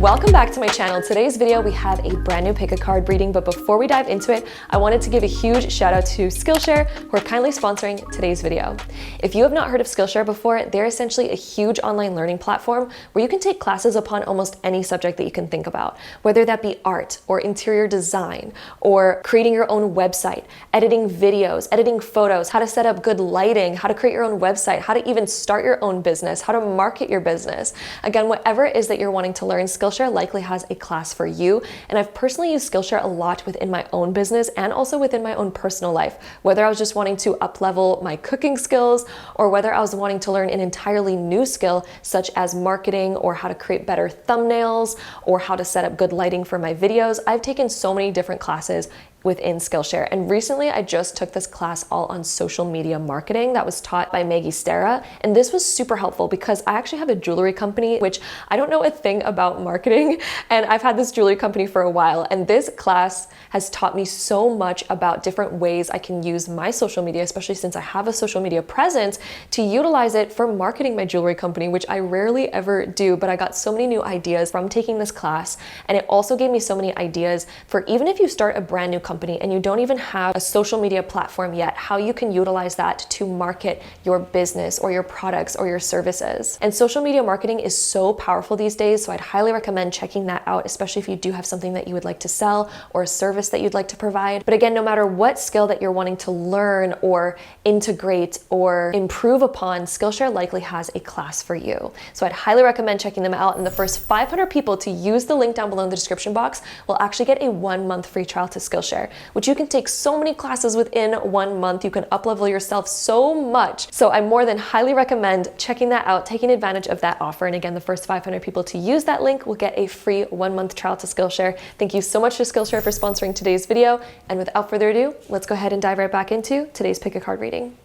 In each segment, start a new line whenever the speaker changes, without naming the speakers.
Welcome back to my channel. Today's video, we have a brand new pick a card reading, but before we dive into it, I wanted to give a huge shout out to Skillshare, who are kindly sponsoring today's video. If you have not heard of Skillshare before, they're essentially a huge online learning platform where you can take classes upon almost any subject that you can think about, whether that be art or interior design, or creating your own website, editing videos, editing photos, how to set up good lighting, how to create your own website, how to even start your own business, how to market your business. Again, whatever it is that you're wanting to learn, Skillshare likely has a class for you. And I've personally used Skillshare a lot within my own business and also within my own personal life, whether I was just wanting to up-level my cooking skills or whether I was wanting to learn an entirely new skill such as marketing or how to create better thumbnails or how to set up good lighting for my videos. I've taken so many different classes within Skillshare. And recently I just took this class all on social media marketing that was taught by Maggie Stara. And this was super helpful because I actually have a jewelry company, which I don't know a thing about marketing. And I've had this jewelry company for a while. And this class has taught me so much about different ways I can use my social media, especially since I have a social media presence, to utilize it for marketing my jewelry company, which I rarely ever do. But I got so many new ideas from taking this class. And it also gave me so many ideas for even if you start a brand new company and you don't even have a social media platform yet, how you can utilize that to market your business or your products or your services. And social media marketing is so powerful these days, so I'd highly recommend checking that out, especially if you do have something that you would like to sell or a service that you'd like to provide. But again, no matter what skill that you're wanting to learn or integrate or improve upon, Skillshare likely has a class for you. So I'd highly recommend checking them out. And the first 500 people to use the link down below in the description box will actually get a 1-month free trial to Skillshare, which you can take so many classes within 1 month. You can up-level yourself so much. So I more than highly recommend checking that out, taking advantage of that offer. And again, the first 500 people to use that link will get a free 1-month trial to Skillshare. Thank you so much to Skillshare for sponsoring today's video. And without further ado, let's go ahead and dive right back into today's pick a card reading.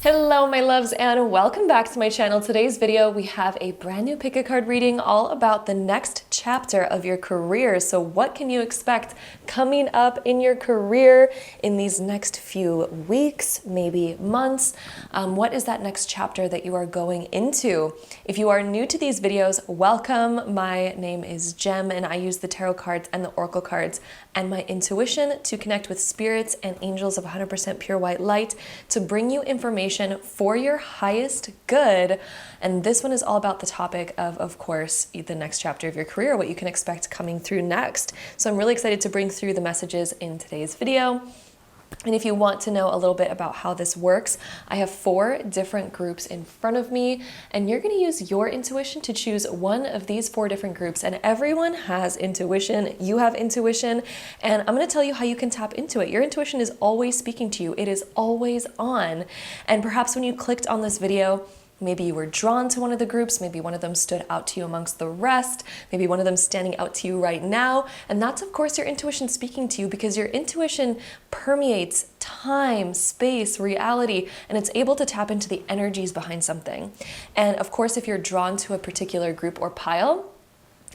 Hello my loves and welcome back to my channel. Today's video we have a brand new pick a card reading all about the next chapter of your career. So what can you expect coming up in your career in these next few weeks, maybe months? What is that next chapter that you are going into? If you are new to these videos, welcome. My name is Jem and I use the tarot cards and the oracle cards and my intuition to connect with spirits and angels of 100% pure white light to bring you information for your highest good. And this one is all about the topic of course, the next chapter of your career, what you can expect coming through next. So I'm really excited to bring through the messages in today's video. And if you want to know a little bit about how this works, I have 4 different groups in front of me, and you're going to use your intuition to choose one of these 4 different groups. And everyone has intuition. You have intuition, and I'm going to tell you how you can tap into it. Your intuition is always speaking to you. It is always on. And perhaps when you clicked on this video, maybe you were drawn to one of the groups, maybe one of them stood out to you amongst the rest, maybe one of them standing out to you right now. And that's of course your intuition speaking to you, because your intuition permeates time, space, reality, and it's able to tap into the energies behind something. And of course, if you're drawn to a particular group or pile,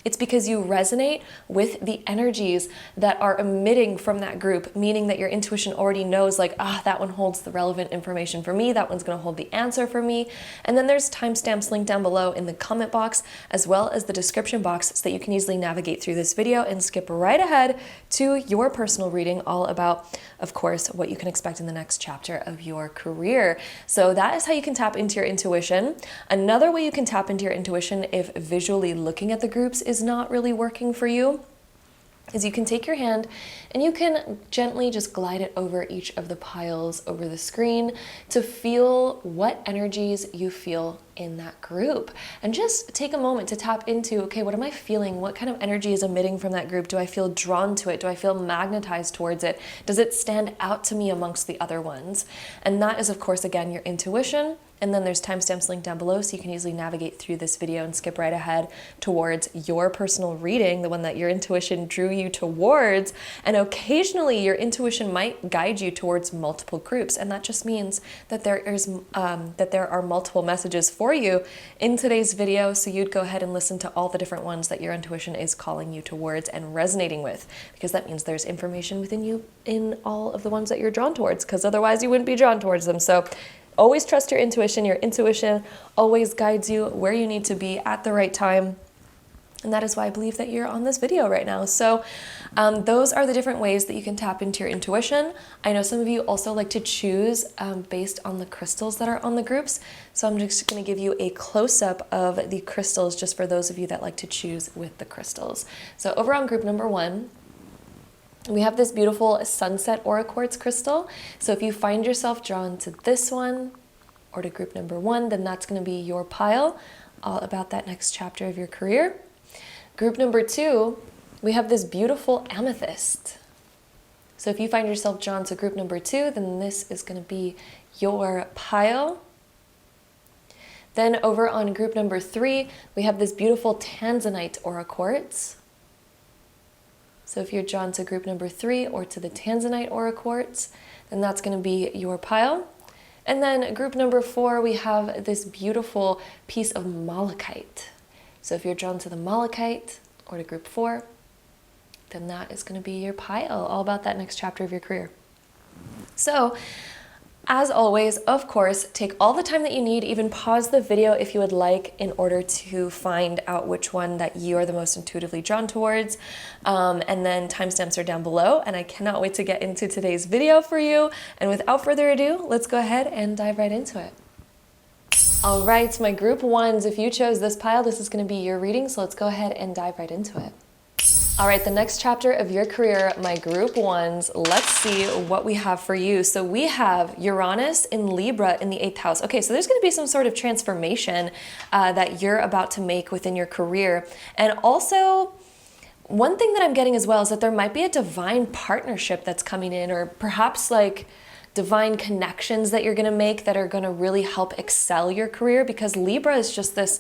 it's because you resonate with the energies that are emitting from that group, meaning that your intuition already knows like, that one holds the relevant information for me, that one's gonna hold the answer for me. And then there's timestamps linked down below in the comment box, as well as the description box, so that you can easily navigate through this video and skip right ahead to your personal reading, all about, of course, what you can expect in the next chapter of your career. So that is how you can tap into your intuition. Another way you can tap into your intuition if visually looking at the groups is not really working for you is you can take your hand and you can gently just glide it over each of the piles over the screen to feel what energies you feel in that group. And just take a moment to tap into, okay, what am I feeling? What kind of energy is emitting from that group? Do I feel drawn to it? Do I feel magnetized towards it? Does it stand out to me amongst the other ones? And that is, of course, again, your intuition. And then there's timestamps linked down below, so you can easily navigate through this video and skip right ahead towards your personal reading, the one that your intuition drew you towards. And occasionally your intuition might guide you towards multiple groups. And that just means that there are multiple messages for you in today's video. So you'd go ahead and listen to all the different ones that your intuition is calling you towards and resonating with, because that means there's information within you in all of the ones that you're drawn towards, because otherwise you wouldn't be drawn towards them. So always trust your intuition. Your intuition always guides you where you need to be at the right time. And that is why I believe that you're on this video right now. So those are the different ways that you can tap into your intuition. I know some of you also like to choose based on the crystals that are on the groups. So I'm just gonna give you a close-up of the crystals just for those of you that like to choose with the crystals. So over on group number 1, we have this beautiful sunset aura quartz crystal. So if you find yourself drawn to this one or to group number 1, then that's gonna be your pile, all about that next chapter of your career. Group number 2, we have this beautiful amethyst. So if you find yourself drawn to group number 2, then this is going to be your pile. Then over on group number 3, we have this beautiful Tanzanite aura quartz. So if you're drawn to group number 3 or to the Tanzanite aura quartz, then that's going to be your pile. And then group number 4, we have this beautiful piece of malachite. So if you're drawn to the malachite or to group 4, then that is going to be your pile, all about that next chapter of your career. So as always, of course, take all the time that you need, even pause the video if you would like, in order to find out which one that you are the most intuitively drawn towards. And then timestamps are down below, and I cannot wait to get into today's video for you. And without further ado, let's go ahead and dive right into it. All right, my group 1s, if you chose this pile, this is going to be your reading, so let's go ahead and dive right into it. All right, the next chapter of your career, my group 1s, let's see what we have for you. So we have Uranus in Libra in the 8th house. Okay, so there's going to be some sort of transformation that you're about to make within your career. And also, one thing that I'm getting as well is that there might be a divine partnership that's coming in, or perhaps like divine connections that you're going to make that are going to really help excel your career, because Libra is just this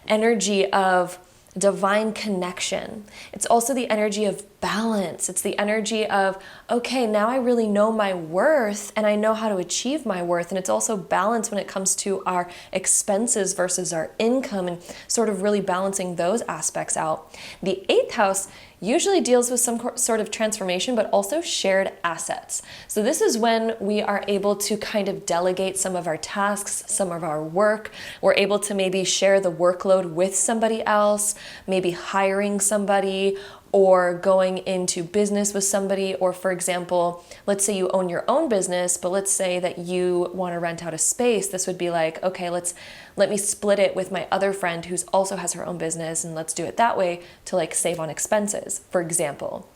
energy of divine connection. It's also the energy of balance. It's the energy of, okay, now I really know my worth and I know how to achieve my worth. And it's also balance when it comes to our expenses versus our income, and sort of really balancing those aspects out. The 8th house usually deals with some sort of transformation, but also shared assets. So this is when we are able to kind of delegate some of our tasks, some of our work. We're able to maybe share the workload with somebody else, maybe hiring somebody, or going into business with somebody. Or for example, let's say you own your own business, but let's say that you want to rent out a space. This would be like, okay, let me split it with my other friend who also has her own business, and let's do it that way to like save on expenses, for example.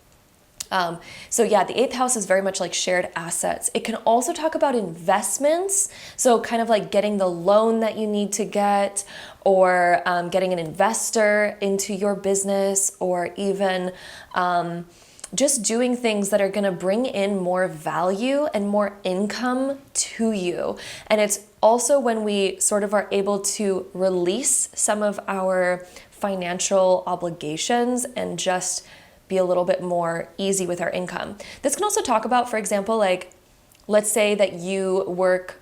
So yeah, the 8th house is very much like shared assets. It can also talk about investments. So kind of like getting the loan that you need to get, or getting an investor into your business, or even just doing things that are going to bring in more value and more income to you. And it's also when we sort of are able to release some of our financial obligations and just be a little bit more easy with our income. This can also talk about, for example, like, let's say that you work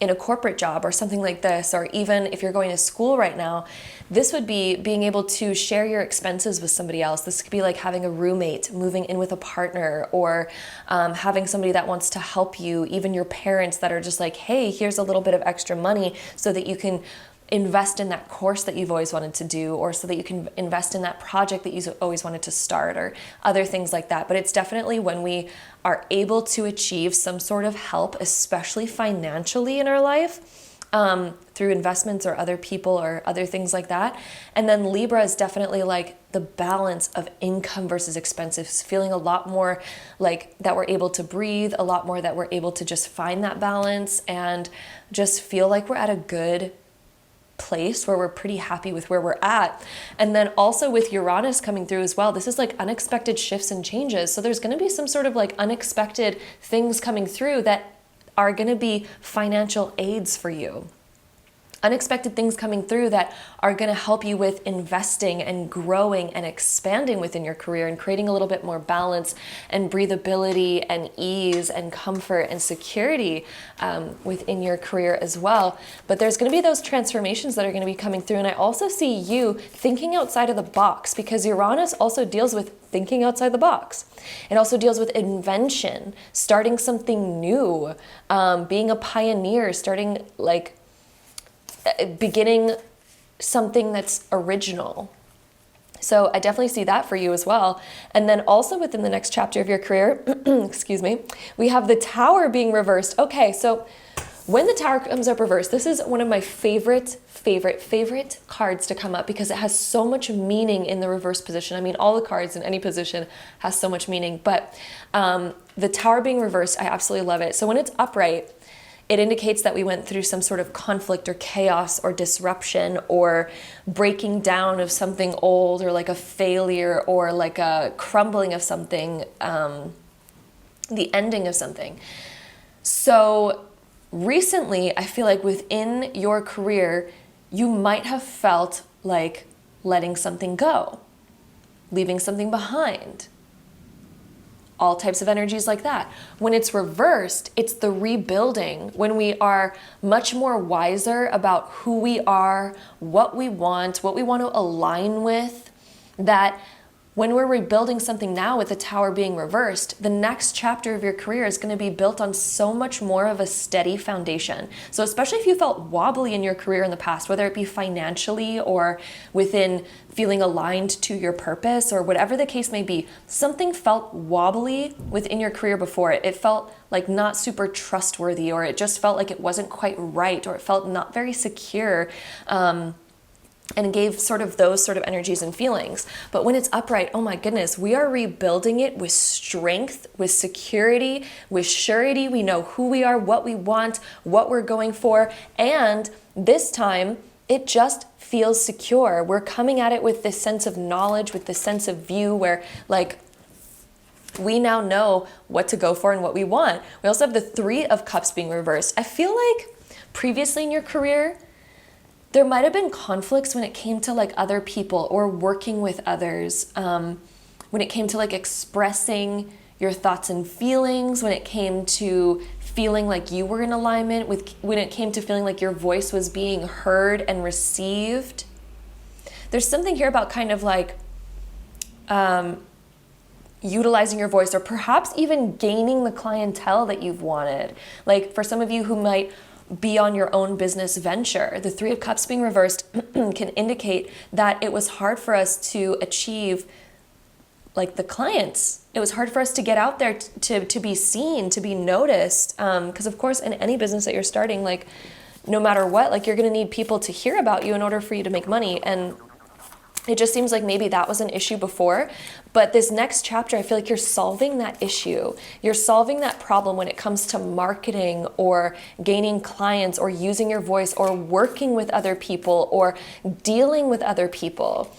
in a corporate job or something like this, or even if you're going to school right now, this would be being able to share your expenses with somebody else. This could be like having a roommate, moving in with a partner, or having somebody that wants to help you, even your parents that are just like, hey, here's a little bit of extra money so that you can invest in that course that you've always wanted to do, or so that you can invest in that project that you've always wanted to start, or other things like that. But it's definitely when we are able to achieve some sort of help, especially financially in our life, through investments or other people or other things like that. And then Libra is definitely like the balance of income versus expenses, feeling a lot more like that we're able to breathe, a lot more that we're able to just find that balance and just feel like we're at a good place where we're pretty happy with where we're at. And then also with Uranus coming through as well, this is like unexpected shifts and changes. So there's going to be some sort of like unexpected things coming through that are going to be financial aids for you. Unexpected things coming through that are going to help you with investing and growing and expanding within your career and creating a little bit more balance and breathability and ease and comfort and security within your career as well. But there's going to be those transformations that are going to be coming through. And I also see you thinking outside of the box, because Uranus also deals with thinking outside the box. It also deals with invention, starting something new, being a pioneer, starting beginning something that's original. So I definitely see that for you as well. And then also within the next chapter of your career, excuse me, we have the Tower being reversed. Okay, so when the Tower comes up reversed, this is one of my favorite cards to come up because it has so much meaning in the reverse position. I mean, all the cards in any position has so much meaning, but the Tower being reversed, I absolutely love it. So when it's upright, it indicates that we went through some sort of conflict or chaos or disruption or breaking down of something old, or like a failure, or like a crumbling of something, the ending of something. So recently, I feel like within your career, you might have felt like letting something go, leaving something behind, all types of energies like that. When it's reversed, it's the rebuilding, when we are much more wiser about who we are, what we want to align with, that when we're rebuilding something now with the Tower being reversed, the next chapter of your career is going to be built on so much more of a steady foundation. So especially if you felt wobbly in your career in the past, whether it be financially or within feeling aligned to your purpose or whatever the case may be, something felt wobbly within your career before. It felt like not super trustworthy, or it just felt like it wasn't quite right, or it felt not very secure. And gave sort of those sort of energies and feelings. But when it's upright, oh my goodness, we are rebuilding it with strength, with security, with surety. We know who we are, what we want, what we're going for. And this time, it just feels secure. We're coming at it with this sense of knowledge, with this sense of view where like, we now know what to go for and what we want. We also have the Three of Cups being reversed. I feel like previously in your career, there might have been conflicts when it came to like other people or working with others, when it came to like expressing your thoughts and feelings, when it came to feeling like you were in alignment, when it came to feeling like your voice was being heard and received. There's something here about kind of like utilizing your voice, or perhaps even gaining the clientele that you've wanted. Like for some of you who might be on your own business venture, the Three of Cups being reversed can indicate that it was hard for us to achieve like the clients. It was hard for us to get out there to be seen, to be noticed. Because of course, in any business that you're starting, like no matter what, like you're going to need people to hear about you in order for you to make money. And it just seems like maybe that was an issue before, but this next chapter, I feel like you're solving that issue. You're solving that problem when it comes to marketing or gaining clients or using your voice or working with other people or dealing with other people.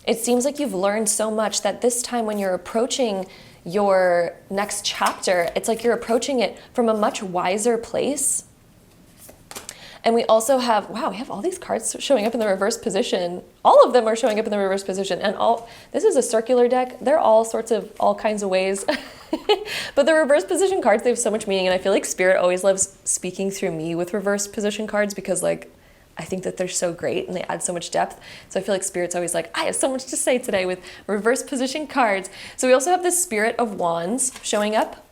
It seems like you've learned so much that this time when you're approaching your next chapter, it's like you're approaching it from a much wiser place. And we also have, wow, we have all these cards showing up in the reverse position. All of them are showing up in the reverse position. And this is a circular deck. They're all kinds of ways. But the reverse position cards, they have so much meaning. And I feel like Spirit always loves speaking through me with reverse position cards because like, I think that they're so great and they add so much depth. So I feel like Spirit's always like, I have so much to say today with reverse position cards. So we also have the Spirit of Wands showing up,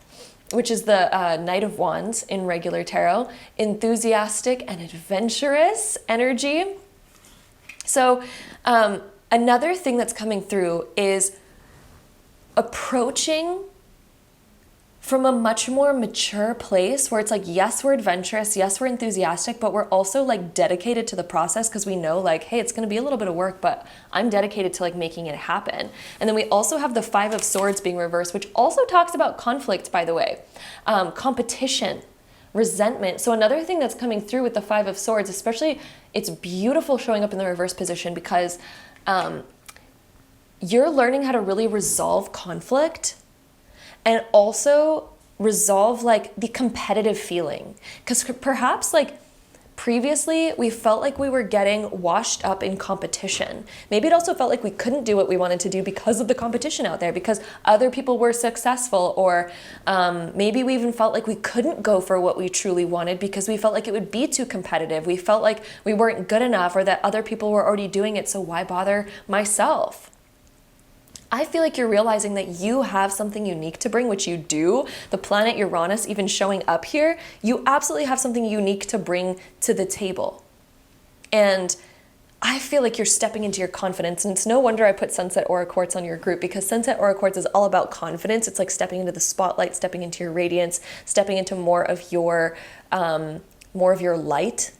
which is the Knight of Wands in regular tarot, enthusiastic and adventurous energy. So another thing that's coming through is approaching from a much more mature place where it's like, yes, we're adventurous, yes, we're enthusiastic, but we're also like dedicated to the process because we know like, hey, it's going to be a little bit of work, but I'm dedicated to like making it happen. And then we also have the Five of Swords being reversed, which also talks about conflict, by the way, competition, resentment. So another thing that's coming through with the Five of Swords, especially, it's beautiful showing up in the reverse position because you're learning how to really resolve conflict and also resolve like the competitive feeling. Because perhaps like previously we felt like we were getting washed up in competition. Maybe it also felt like we couldn't do what we wanted to do because of the competition out there, because other people were successful, or maybe we even felt like we couldn't go for what we truly wanted because we felt like it would be too competitive. We felt like we weren't good enough, or that other people were already doing it, so why bother myself? I feel like you're realizing that you have something unique to bring, which you do. The planet Uranus even showing up here, you absolutely have something unique to bring to the table. And I feel like you're stepping into your confidence, and it's no wonder I put Sunset Aura Quartz on your group, because Sunset Aura Quartz is all about confidence. It's like stepping into the spotlight, stepping into your radiance, stepping into more of your light,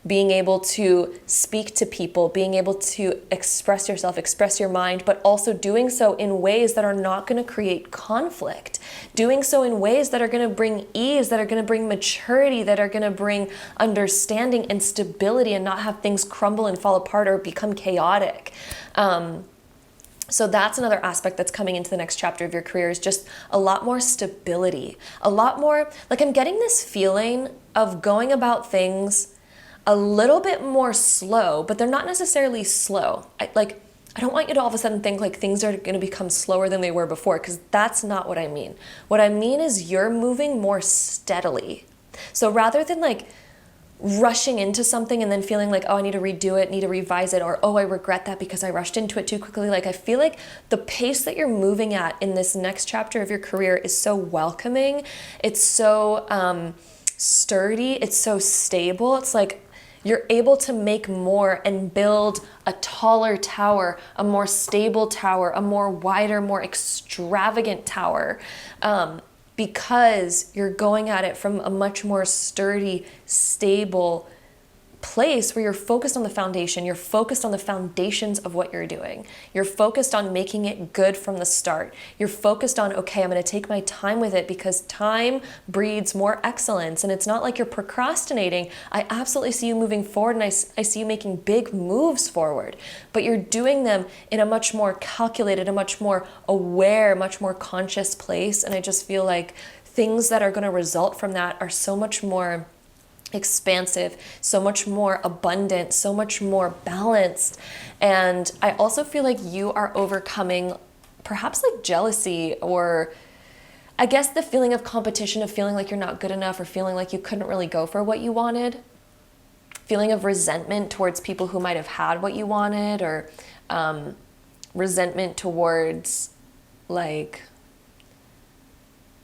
being able to speak to people, being able to express yourself, express your mind, but also doing so in ways that are not going to create conflict, doing so in ways that are going to bring ease, that are going to bring maturity, that are going to bring understanding and stability, and not have things crumble and fall apart or become chaotic. So that's another aspect that's coming into the next chapter of your career, is just a lot more stability, a lot more, like, I'm getting this feeling of going about things a little bit more slow, but they're not necessarily slow. I don't want you to all of a sudden think like things are going to become slower than they were before, because that's not what I mean. What I mean is you're moving more steadily. So rather than like rushing into something and then feeling like, oh, I need to redo it, need to revise it, or oh, I regret that because I rushed into it too quickly. Like, I feel like the pace that you're moving at in this next chapter of your career is so welcoming. It's so sturdy. It's so stable. It's like you're able to make more and build a taller tower, a more stable tower, a more wider, more extravagant tower, because you're going at it from a much more sturdy, stable place where you're focused on the foundation. You're focused on the foundations of what you're doing. You're focused on making it good from the start. You're focused on, okay, I'm going to take my time with it, because time breeds more excellence. And it's not like you're procrastinating. I absolutely see you moving forward, and I see you making big moves forward, but you're doing them in a much more calculated, a much more aware, much more conscious place. And I just feel like things that are going to result from that are so much more expansive, so much more abundant, so much more balanced. And I also feel like you are overcoming perhaps like jealousy, or I guess the feeling of competition, of feeling like you're not good enough, or feeling like you couldn't really go for what you wanted, feeling of resentment towards people who might have had what you wanted, or resentment towards like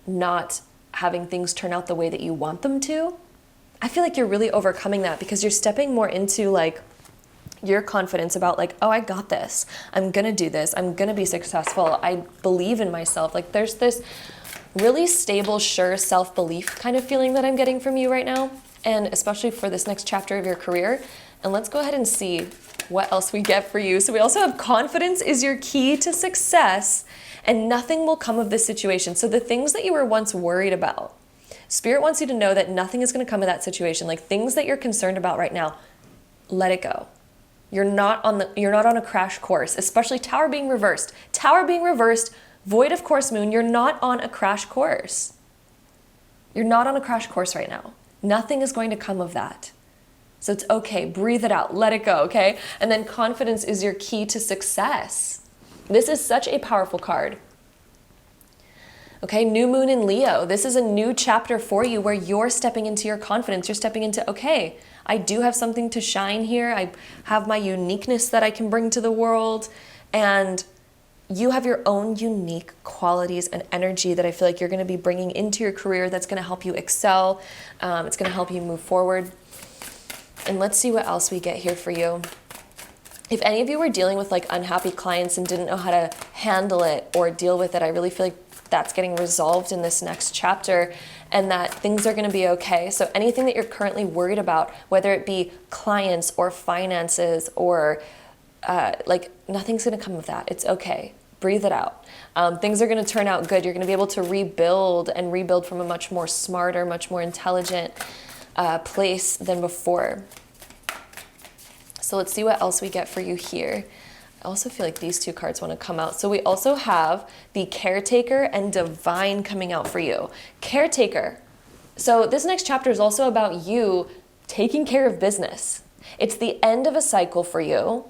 not having things turn out the way that you want them to. I feel like you're really overcoming that, because you're stepping more into like your confidence about like, oh, I got this. I'm going to do this. I'm going to be successful. I believe in myself. Like, there's this really stable, sure self-belief kind of feeling that I'm getting from you right now, and especially for this next chapter of your career. And let's go ahead and see what else we get for you. So we also have confidence is your key to success, and nothing will come of this situation. So the things that you were once worried about, Spirit wants you to know that nothing is going to come of that situation. Like, things that you're concerned about right now, let it go. You're not on a crash course, especially Tower being reversed. Tower being reversed, void of course moon, you're not on a crash course. You're not on a crash course right now. Nothing is going to come of that. So it's okay. Breathe it out. Let it go, okay? And then confidence is your key to success. This is such a powerful card. Okay, new moon in Leo. This is a new chapter for you where you're stepping into your confidence. You're stepping into, okay, I do have something to shine here. I have my uniqueness that I can bring to the world. And you have your own unique qualities and energy that I feel like you're going to be bringing into your career that's going to help you excel. It's going to help you move forward. And let's see what else we get here for you. If any of you were dealing with like unhappy clients and didn't know how to handle it or deal with it, I really feel like that's getting resolved in this next chapter, and that things are going to be okay. So anything that you're currently worried about, whether it be clients or finances or like, nothing's going to come of that. It's okay. Breathe it out. Things are going to turn out good. You're going to be able to rebuild from a much more smarter, much more intelligent place than before. So let's see what else we get for you here. I also feel like these two cards want to come out. So we also have the Caretaker and Divine coming out for you. Caretaker. So this next chapter is also about you taking care of business. It's the end of a cycle for you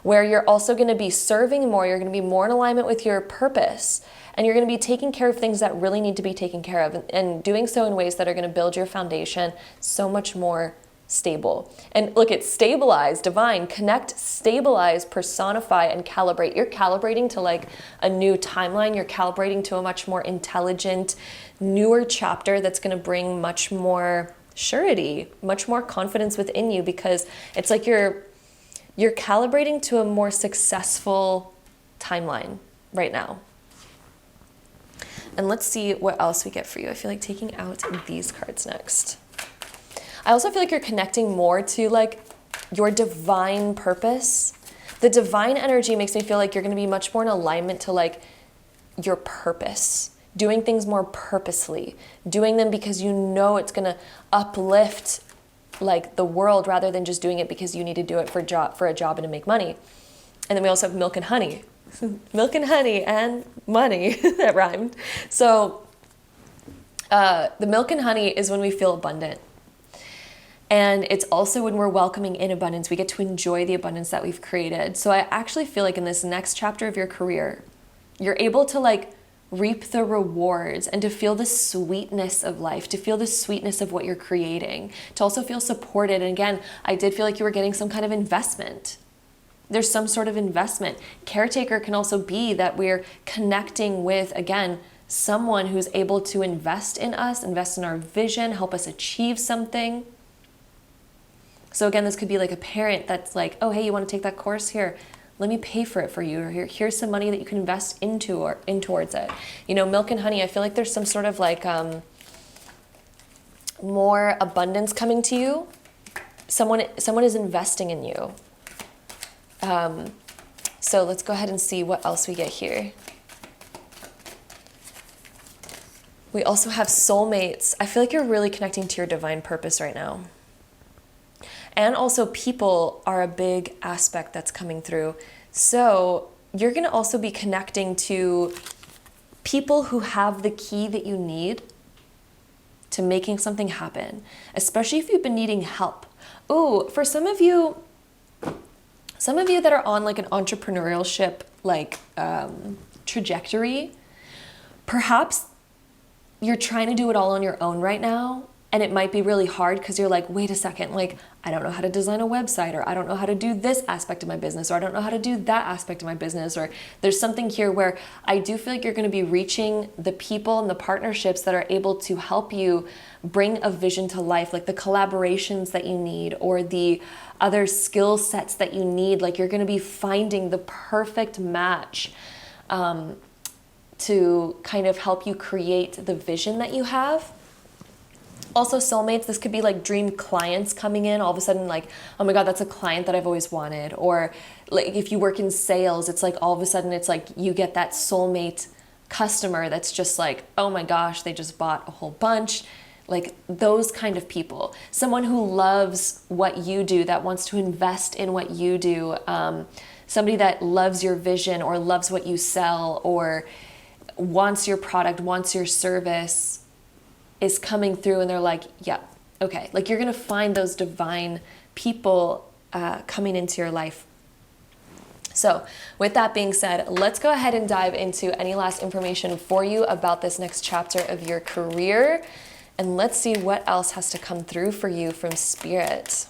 where you're also going to be serving more. You're going to be more in alignment with your purpose. And you're going to be taking care of things that really need to be taken care of, and doing so in ways that are going to build your foundation so much more stable. And look, it's stabilize, divine, connect, stabilize, personify, and calibrate. You're calibrating to like a new timeline. You're calibrating to a much more intelligent, newer chapter that's going to bring much more surety, much more confidence within you, because it's like you're you're calibrating to a more successful timeline right now. And let's see what else we get for you. I feel like taking out these cards next. I also feel like you're connecting more to like your divine purpose. The divine energy makes me feel like you're going to be much more in alignment to like your purpose, doing things more purposely, doing them because you know it's going to uplift like the world rather than just doing it because you need to do it for a job and to make money. And then we also have milk and honey. Milk and honey and money. That rhymed. So the milk and honey is when we feel abundant. And it's also when we're welcoming in abundance. We get to enjoy the abundance that we've created. So I actually feel like in this next chapter of your career, you're able to like reap the rewards and to feel the sweetness of life, to feel the sweetness of what you're creating, to also feel supported. And again, I did feel like you were getting some kind of investment. There's some sort of investment. Caretaker can also be that we're connecting with, again, someone who's able to invest in us, invest in our vision, help us achieve something. So again, this could be like a parent that's like, oh, hey, you want to take that course? Here, let me pay for it for you. Or here's some money that you can invest into or in towards it. You know, milk and honey, I feel like there's some sort of like more abundance coming to you. Someone is investing in you. So let's go ahead and see what else we get here. We also have soulmates. I feel like you're really connecting to your divine purpose right now. And also people are a big aspect that's coming through. So you're going to also be connecting to people who have the key that you need to making something happen, especially if you've been needing help. Ooh, for some of you that are on like an entrepreneurship like trajectory, perhaps you're trying to do it all on your own right now. And it might be really hard because you're like, wait a second, like, I don't know how to design a website, or I don't know how to do this aspect of my business, or I don't know how to do that aspect of my business, or there's something here where I do feel like you're going to be reaching the people and the partnerships that are able to help you bring a vision to life, like the collaborations that you need, or the other skill sets that you need. Like you're going to be finding the perfect match to kind of help you create the vision that you have. Also soulmates, this could be like dream clients coming in all of a sudden, like, oh my God, that's a client that I've always wanted. Or like if you work in sales, it's like all of a sudden it's like you get that soulmate customer that's just like, oh my gosh, they just bought a whole bunch. Like those kind of people. Someone who loves what you do, that wants to invest in what you do. Somebody that loves your vision or loves what you sell or wants your product, wants your service, is coming through and they're like, yeah, okay. Like you're going to find those divine people coming into your life. So with that being said, let's go ahead and dive into any last information for you about this next chapter of your career. And let's see what else has to come through for you from Spirit.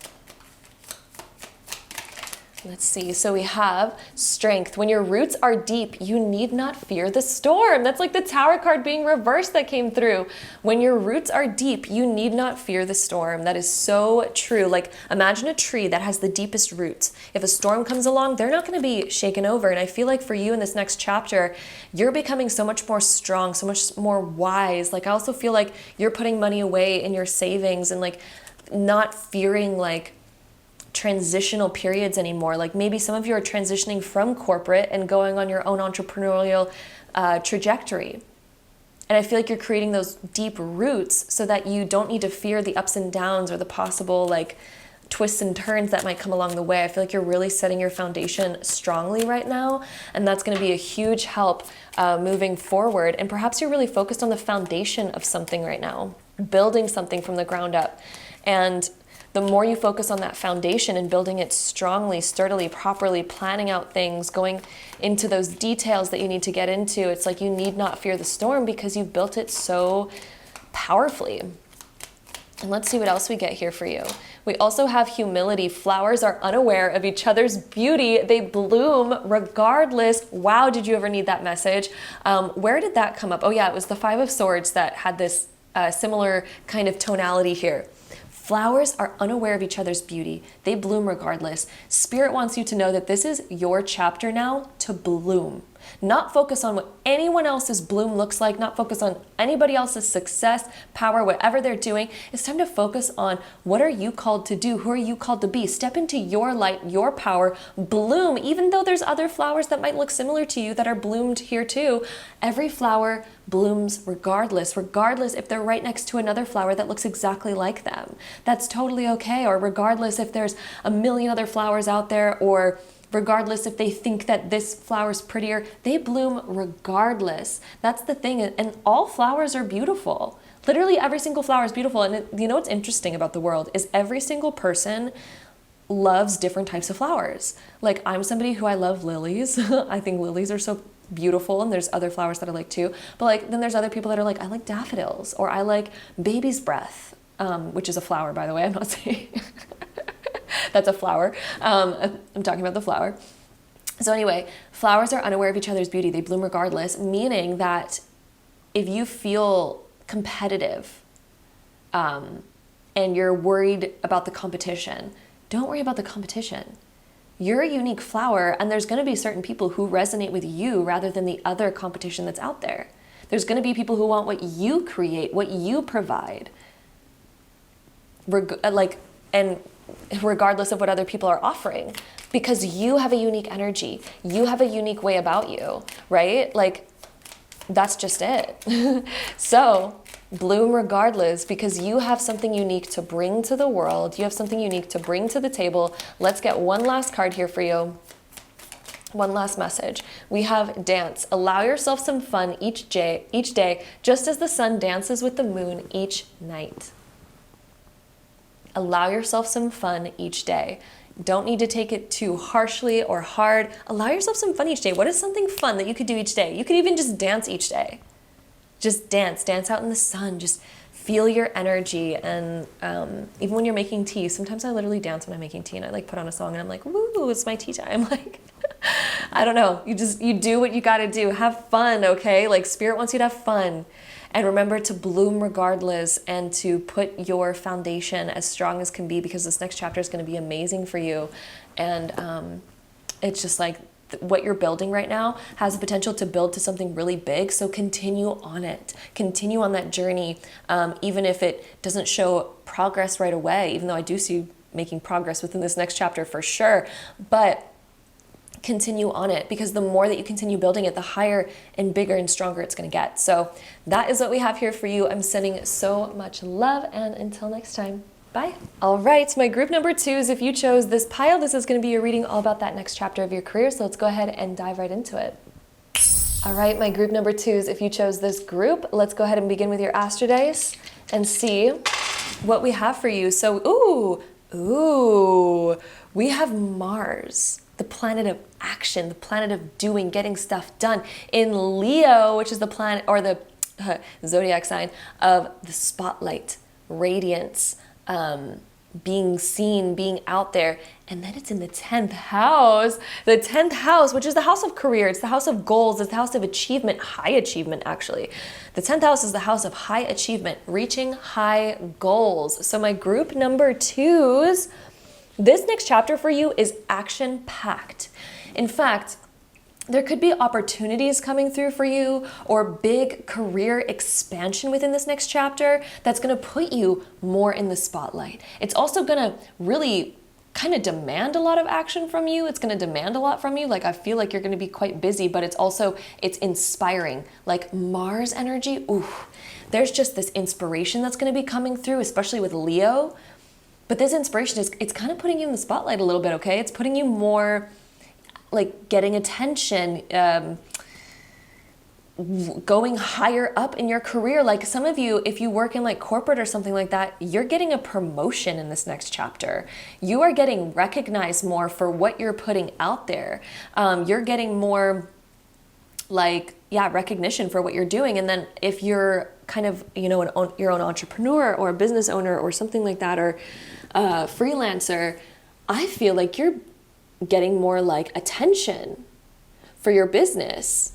Let's see. So we have strength. When your roots are deep, you need not fear the storm. That's like the Tower card being reversed that came through. When your roots are deep, you need not fear the storm. That is so true. Like imagine a tree that has the deepest roots. If a storm comes along, they're not going to be shaken over. And I feel like for you in this next chapter, you're becoming so much more strong, so much more wise. Like I also feel like you're putting money away in your savings and like not fearing like transitional periods anymore. Like maybe some of you are transitioning from corporate and going on your own entrepreneurial trajectory. And I feel like you're creating those deep roots so that you don't need to fear the ups and downs or the possible like twists and turns that might come along the way. I feel like you're really setting your foundation strongly right now. And that's going to be a huge help moving forward. And perhaps you're really focused on the foundation of something right now, building something from the ground up. And the more you focus on that foundation and building it strongly, sturdily, properly, planning out things, going into those details that you need to get into, it's like you need not fear the storm because you've built it so powerfully. And let's see what else we get here for you. We also have humility. Flowers are unaware of each other's beauty. They bloom regardless. Wow, did you ever need that message? Where did that come up? Oh yeah, it was the Five of Swords that had this similar kind of tonality here. Flowers are unaware of each other's beauty. They bloom regardless. Spirit wants you to know that this is your chapter now to bloom. Not focus on what anyone else's bloom looks like, not focus on anybody else's success, power, whatever they're doing. It's time to focus on what are you called to do? Who are you called to be? Step into your light, your power, bloom, even though there's other flowers that might look similar to you that are bloomed here too. Every flower blooms regardless if they're right next to another flower that looks exactly like them. That's totally okay. Or regardless if there's a million other flowers out there, or regardless if they think that this flower's prettier, they bloom regardless. That's the thing. And all flowers are beautiful. Literally every single flower is beautiful. And you know what's interesting about the world is every single person loves different types of flowers. Like I'm somebody who I love lilies. I think lilies are so beautiful, and there's other flowers that I like too. But like then there's other people that are like, I like daffodils, or I like baby's breath, which is a flower, by the way. I'm not saying that's a flower. I'm talking about the flower. So anyway, flowers are unaware of each other's beauty. They bloom regardless, meaning that if you feel competitive and you're worried about the competition, don't worry about the competition. You're a unique flower, and there's going to be certain people who resonate with you rather than the other competition that's out there. There's going to be people who want what you create, what you provide. And regardless of what other people are offering, because you have a unique energy, you have a unique way about you, right? Like that's just it. So bloom regardless, because you have something unique to bring to the world. You have something unique to bring to the table. Let's get one last card here for you. One last message. We have dance. Allow yourself some fun each day, just as the sun dances with the moon each night. Allow yourself some fun each day. Don't need to take it too harshly or hard. Allow yourself some fun each day. What is something fun that you could do each day? You could even just dance each day. Just dance out in the sun. Just feel your energy. And even when you're making tea, sometimes I literally dance when I'm making tea, and I like put on a song and I'm like, woo, it's my tea time. Like, I don't know. You do what you got to do. Have fun, okay? Like Spirit wants you to have fun. And remember to bloom regardless, and to put your foundation as strong as can be, because this next chapter is going to be amazing for you. And it's just like what you're building right now has the potential to build to something really big. So continue on it. Continue on that journey, even if it doesn't show progress right away, even though I do see you making progress within this next chapter for sure. But continue on it, because the more that you continue building it, the higher and bigger and stronger it's going to get. So that is what we have here for you. I'm sending so much love, and until next time, bye. All right, my group number 2 is if you chose this pile, this is going to be your reading all about that next chapter of your career. So let's go ahead and dive right into it. All right, my group number 2 is if you chose this group, let's go ahead and begin with your Astro Dice and see what we have for you. So, we have Mars, the planet of action, the planet of doing, getting stuff done, in Leo, which is the planet, or the zodiac sign of the spotlight, radiance, being seen, being out there. And then it's in the 10th house, which is the house of career. It's the house of goals. It's the house of achievement, high achievement, actually. The 10th house is the house of high achievement, reaching high goals. So my group number 2s, this next chapter for you is action-packed. In fact, there could be opportunities coming through for you, or big career expansion within this next chapter that's going to put you more in the spotlight. It's also going to really kind of demand a lot of action from you. It's going to demand a lot from you. Like, I feel like you're going to be quite busy, but it's inspiring. Like Mars energy, there's just this inspiration that's going to be coming through, especially with Leo. But this inspiration it's kind of putting you in the spotlight a little bit, okay? It's putting you more like getting attention, going higher up in your career. Like some of you, if you work in like corporate or something like that, you're getting a promotion in this next chapter. You are getting recognized more for what you're putting out there. You're getting more recognition for what you're doing. And then if you're kind of, your own entrepreneur or a business owner or something like that, or a freelancer, I feel like you're getting more like attention for your business.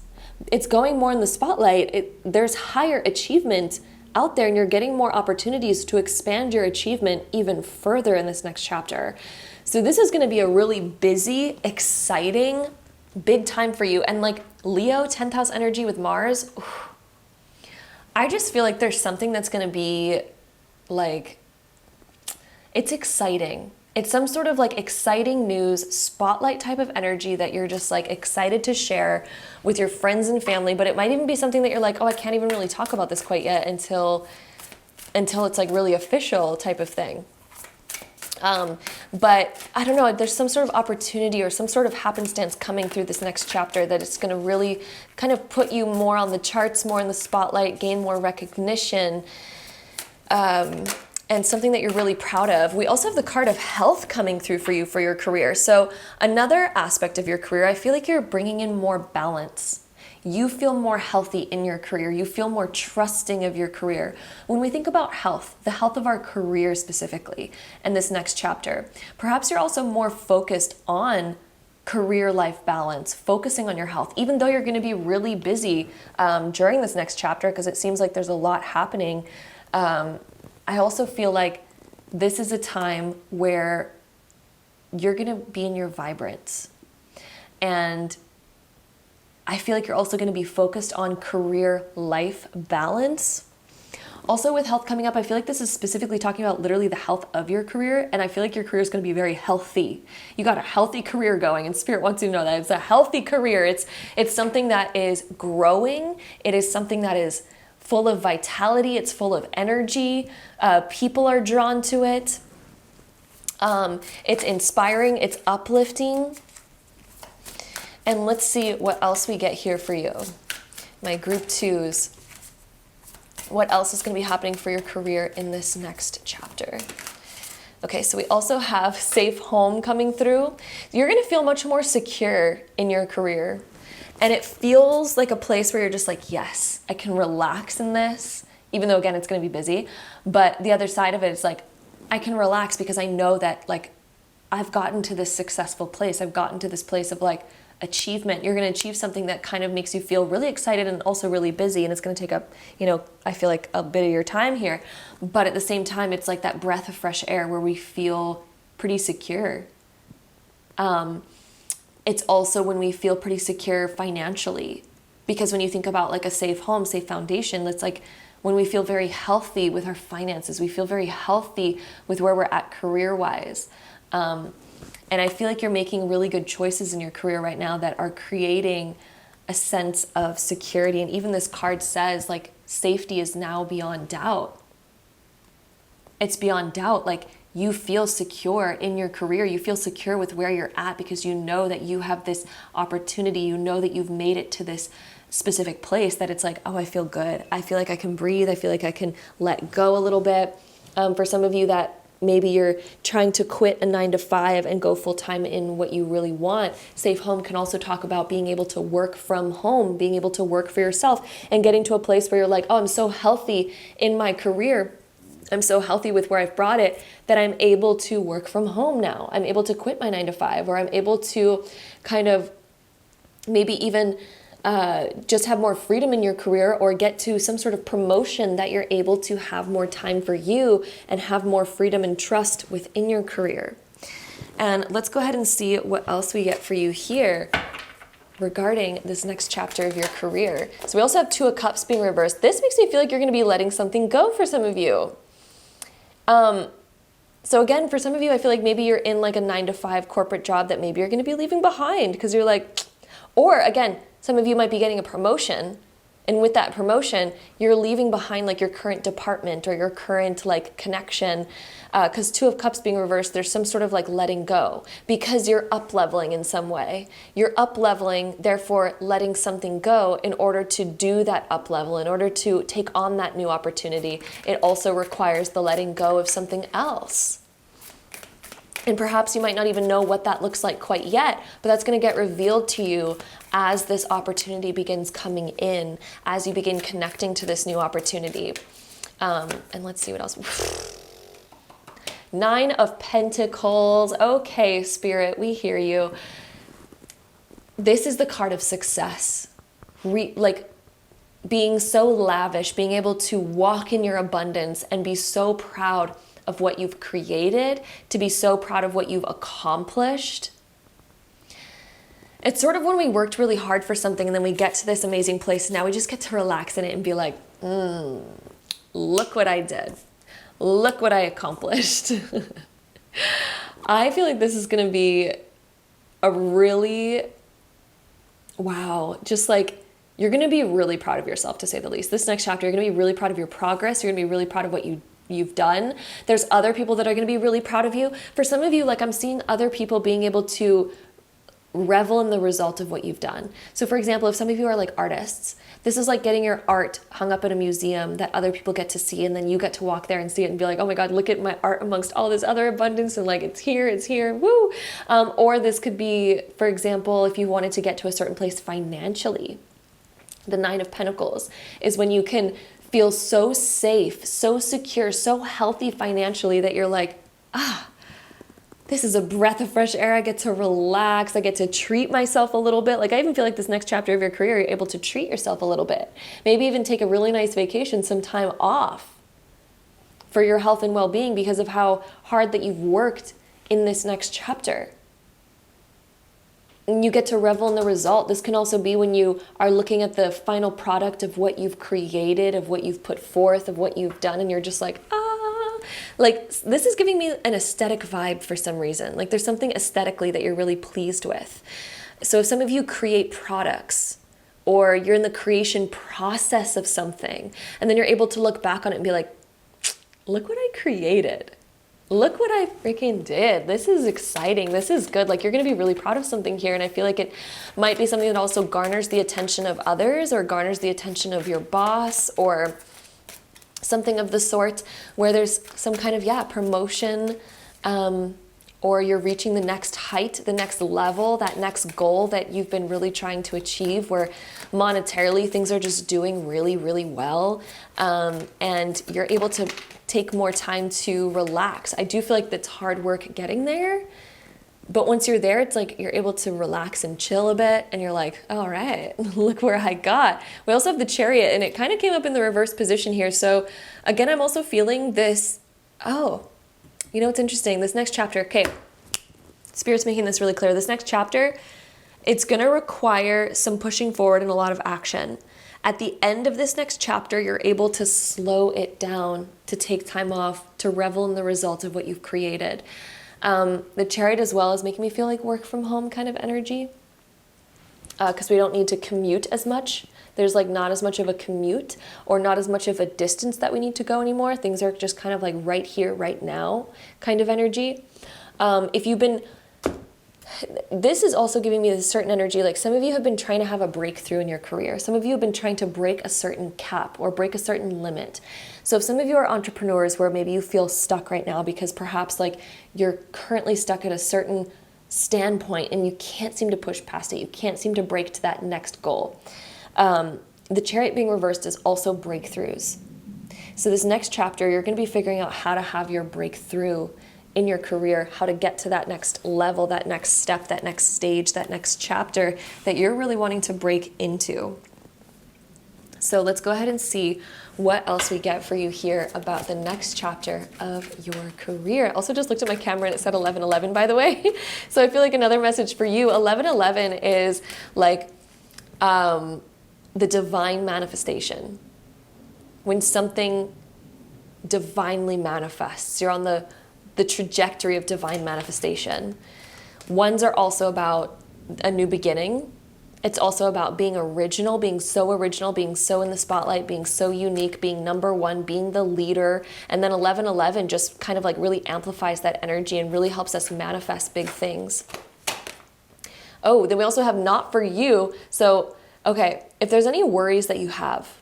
It's going more in the spotlight. There's higher achievement out there and you're getting more opportunities to expand your achievement even further in this next chapter. So this is going to be a really busy, exciting, big time for you. And like Leo, 10th house energy with Mars, I just feel like there's something that's going to be like, it's exciting. It's some sort of like exciting news, spotlight type of energy that you're just like excited to share with your friends and family. But it might even be something that you're like, oh, I can't even really talk about this quite yet until it's like really official type of thing. But I don't know, there's some sort of opportunity or some sort of happenstance coming through this next chapter that it's going to really kind of put you more on the charts, more in the spotlight, gain more recognition. And something that you're really proud of. We also have the card of health coming through for you for your career. So another aspect of your career, I feel like you're bringing in more balance. You feel more healthy in your career. You feel more trusting of your career. When we think about health, the health of our career specifically, in this next chapter, perhaps you're also more focused on career-life balance, focusing on your health, even though you're going to be really busy during this next chapter, because it seems like there's a lot happening. I also feel like this is a time where you're going to be in your vibrance. And I feel like you're also going to be focused on career-life balance. Also with health coming up, I feel like this is specifically talking about literally the health of your career. And I feel like your career is going to be very healthy. You got a healthy career going, and Spirit wants you to know that it's a healthy career. It's something that is growing. It is something that is full of vitality. It's full of energy. People are drawn to it. It's inspiring. It's uplifting. And let's see what else we get here for you. My group twos. What else is going to be happening for your career in this next chapter? Okay, so we also have safe home coming through. You're going to feel much more secure in your career. And it feels like a place where you're just like, yes, I can relax in this, even though, again, it's going to be busy. But the other side of it is like, I can relax because I know that, like, I've gotten to this successful place. I've gotten to this place of, like, achievement. You're going to achieve something that kind of makes you feel really excited and also really busy. And it's going to take up, you know, I feel like a bit of your time here. But at the same time, it's like that breath of fresh air where we feel pretty secure. It's also when we feel pretty secure financially, because when you think about like a safe home, safe foundation, that's like when we feel very healthy with our finances, we feel very healthy with where we're at career-wise. And I feel like you're making really good choices in your career right now that are creating a sense of security. And even this card says like safety is now beyond doubt. It's beyond doubt. Like, you feel secure in your career. You feel secure with where you're at because you know that you have this opportunity. You know that you've made it to this specific place that it's like, oh, I feel good. I feel like I can breathe. I feel like I can let go a little bit. For some of you that maybe you're trying to quit a 9-to-5 and go full time in what you really want, safe home can also talk about being able to work from home, being able to work for yourself and getting to a place where you're like, oh, I'm so healthy in my career. I'm so healthy with where I've brought it that I'm able to work from home now. I'm able to quit my 9-to-5, or I'm able to kind of maybe even just have more freedom in your career, or get to some sort of promotion that you're able to have more time for you and have more freedom and trust within your career. And let's go ahead and see what else we get for you here regarding this next chapter of your career. So we also have Two of Cups being reversed. This makes me feel like you're going to be letting something go for some of you. So again, for some of you, I feel like maybe you're in like a 9-to-5 corporate job that maybe you're going to be leaving behind because you're like, or again, some of you might be getting a promotion, and with that promotion, you're leaving behind like your current department or your current like connection. Because Two of Cups being reversed, there's some sort of like letting go because you're up leveling in some way. You're up leveling, therefore letting something go in order to do that up level, in order to take on that new opportunity. It also requires the letting go of something else. And perhaps you might not even know what that looks like quite yet, but that's going to get revealed to you as this opportunity begins coming in, as you begin connecting to this new opportunity. And let's see what else. 9 of Pentacles. Okay, Spirit, we hear you. This is the card of success. being so lavish, being able to walk in your abundance and be so proud of what you've created, to be so proud of what you've accomplished. It's sort of when we worked really hard for something and then we get to this amazing place. Now we just get to relax in it and be like, look what I did. Look what I accomplished. I feel like this is going to be a really, wow, just like, you're going to be really proud of yourself, to say the least. This next chapter, you're going to be really proud of your progress. You're going to be really proud of what you've done. There's other people that are going to be really proud of you. For some of you, like, I'm seeing other people being able to revel in the result of what you've done. So for example, if some of you are like artists, this is like getting your art hung up at a museum that other people get to see, and then you get to walk there and see it and be like, oh my God, look at my art amongst all this other abundance, and like, it's here, woo. Or this could be, for example, if you wanted to get to a certain place financially. The Nine of Pentacles is when you can feel so safe, so secure, so healthy financially that you're like, this is a breath of fresh air. I get to relax. I get to treat myself a little bit. Like, I even feel like this next chapter of your career, you're able to treat yourself a little bit. Maybe even take a really nice vacation, some time off for your health and well-being because of how hard that you've worked in this next chapter. And you get to revel in the result. This can also be when you are looking at the final product of what you've created, of what you've put forth, of what you've done, and you're just like, like, this is giving me an aesthetic vibe for some reason. Like, there's something aesthetically that you're really pleased with. So if some of you create products, or you're in the creation process of something, and then you're able to look back on it and be like, look what I created. Look what I freaking did. This is exciting. This is good. Like, you're going to be really proud of something here. And I feel like it might be something that also garners the attention of others, or garners the attention of your boss, or something of the sort, where there's some kind of, promotion, or you're reaching the next height, the next level, that next goal that you've been really trying to achieve, where monetarily things are just doing really, really well. And you're able to take more time to relax. I do feel like that's hard work getting there. But once you're there, it's like you're able to relax and chill a bit, and you're like, all right, look where I got. We also have the Chariot, and it kind of came up in the reverse position here. So again, I'm also feeling this, you know, it's interesting. This next chapter, okay, Spirit's making this really clear. This next chapter, it's going to require some pushing forward and a lot of action. At the end of this next chapter, you're able to slow it down, to take time off, to revel in the result of what you've created. The Chariot as well is making me feel like work from home kind of energy, because we don't need to commute as much. There's like not as much of a commute, or not as much of a distance that we need to go anymore. Things are just kind of like right here, right now kind of energy. If you've been, this is also giving me this certain energy, like some of you have been trying to have a breakthrough in your career. Some of you have been trying to break a certain cap or break a certain limit. So if some of you are entrepreneurs where maybe you feel stuck right now because perhaps like you're currently stuck at a certain standpoint and you can't seem to push past it, you can't seem to break to that next goal. The Chariot being reversed is also breakthroughs. So this next chapter, you're going to be figuring out how to have your breakthrough in your career, how to get to that next level, that next step, that next stage, that next chapter that you're really wanting to break into. So let's go ahead and see what else we get for you here about the next chapter of your career. I also just looked at my camera and it said 1111, by the way. So I feel like another message for you, 1111 is like the divine manifestation. When something divinely manifests, you're on the trajectory of divine manifestation. Ones are also about a new beginning. It's also about being original, being so in the spotlight, being so unique, being number one, being the leader. And then 1111 just kind of like really amplifies that energy and really helps us manifest big things. Oh, then we also have not for you. So, okay, if there's any worries that you have,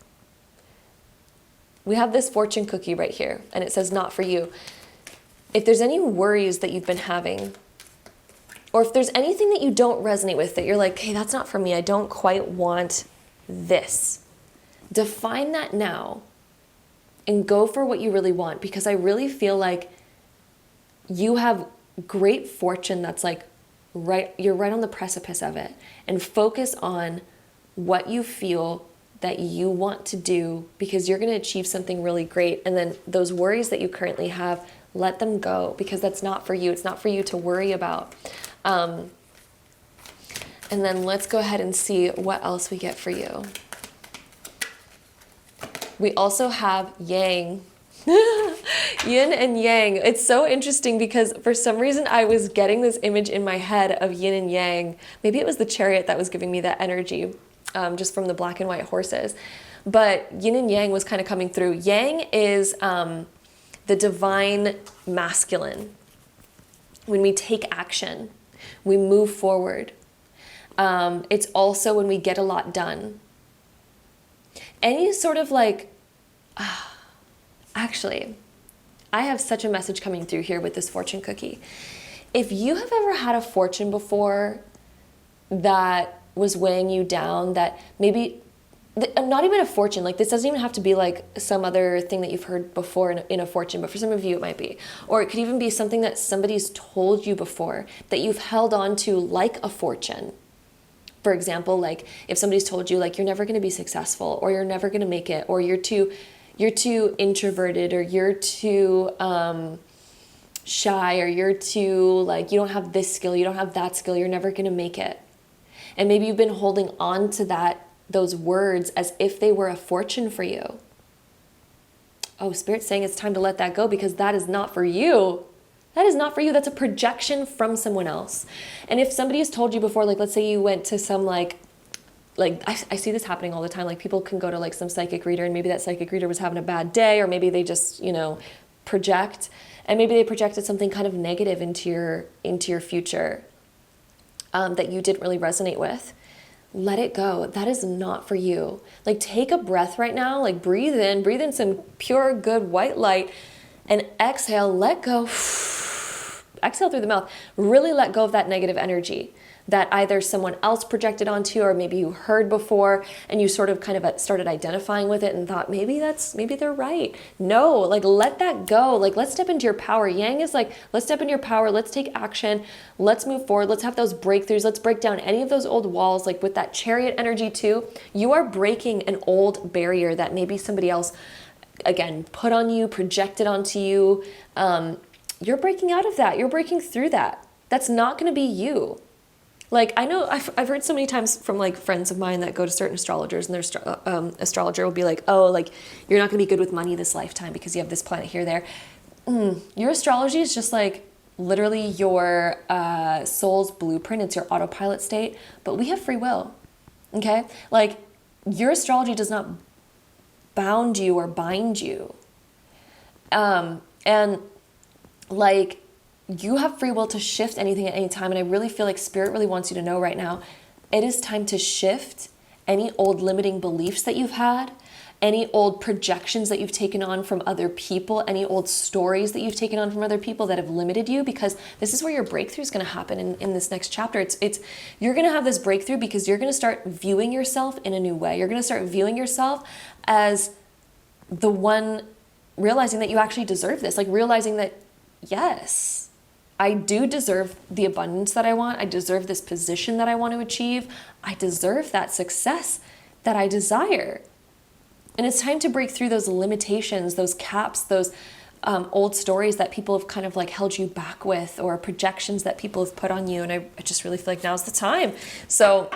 we have this fortune cookie right here, and it says not for you. If there's any worries that you've been having, or if there's anything that you don't resonate with, that you're like, hey, that's not for me, I don't quite want this, define that now and go for what you really want, because I really feel like you have great fortune that's like you're right on the precipice of it, and focus on what you feel that you want to do because you're going to achieve something really great. And then those worries that you currently have, let them go, because that's not for you. It's not for you to worry about. And then let's go ahead and see what else we get for you. We also have yang. Yin and yang. It's so interesting because for some reason I was getting this image in my head of yin and yang. Maybe it was the chariot that was giving me that energy, just from the black and white horses. But yin and yang was kind of coming through. Yang is the divine masculine. When we take action, we move forward. It's also when we get a lot done. Any sort of like, actually, I have such a message coming through here with this fortune cookie. If you have ever had a fortune before that was weighing you down, that maybe, not even a fortune, like this doesn't even have to be like some other thing that you've heard before in a fortune, but for some of you it might be. Or it could even be something that somebody's told you before that you've held on to like a fortune. For example, like if somebody's told you like you're never going to be successful, or you're never going to make it, or you're too introverted, or you're too shy, or you're too like, you don't have this skill, you don't have that skill, you're never going to make it. And maybe you've been holding on to those words as if they were a fortune for you. Oh, Spirit's saying it's time to let that go, because that is not for you. That is not for you. That's a projection from someone else. And if somebody has told you before, like let's say you went to some like I see this happening all the time. Like people can go to like some psychic reader, and maybe that psychic reader was having a bad day, or maybe they just, project, and maybe they projected something kind of negative into your future that you didn't really resonate with. Let it go. That is not for you. Like take a breath right now, like breathe in some pure, good white light, and exhale, let go. Exhale through the mouth. Really let go of that negative energy that either someone else projected onto you, or maybe you heard before and you sort of kind of started identifying with it and thought, maybe they're right. No, like let that go. Like let's step into your power. Yang is like, let's step into your power. Let's take action. Let's move forward. Let's have those breakthroughs. Let's break down any of those old walls. Like with that chariot energy too, you are breaking an old barrier that maybe somebody else, again, put on you, projected onto you. You're breaking out of that. You're breaking through that. That's not going to be you. Like, I know I've heard so many times from like friends of mine that go to certain astrologers, and their astrologer will be like, oh, like you're not going to be good with money this lifetime because you have this planet here, there. Your astrology is just like literally your soul's blueprint. It's your autopilot state, but we have free will. Okay. Like your astrology does not bound you or bind you. And like, you have free will to shift anything at any time. And I really feel like Spirit really wants you to know right now, it is time to shift any old limiting beliefs that you've had, any old projections that you've taken on from other people, any old stories that you've taken on from other people that have limited you, because this is where your breakthrough is going to happen in this next chapter. You're going to have this breakthrough because you're going to start viewing yourself in a new way. You're going to start viewing yourself as the one, realizing that you actually deserve this, like realizing that, yes, I do deserve the abundance that I want. I deserve this position that I want to achieve. I deserve that success that I desire. And it's time to break through those limitations, those caps, those old stories that people have kind of like held you back with, or projections that people have put on you. And I just really feel like now's the time. So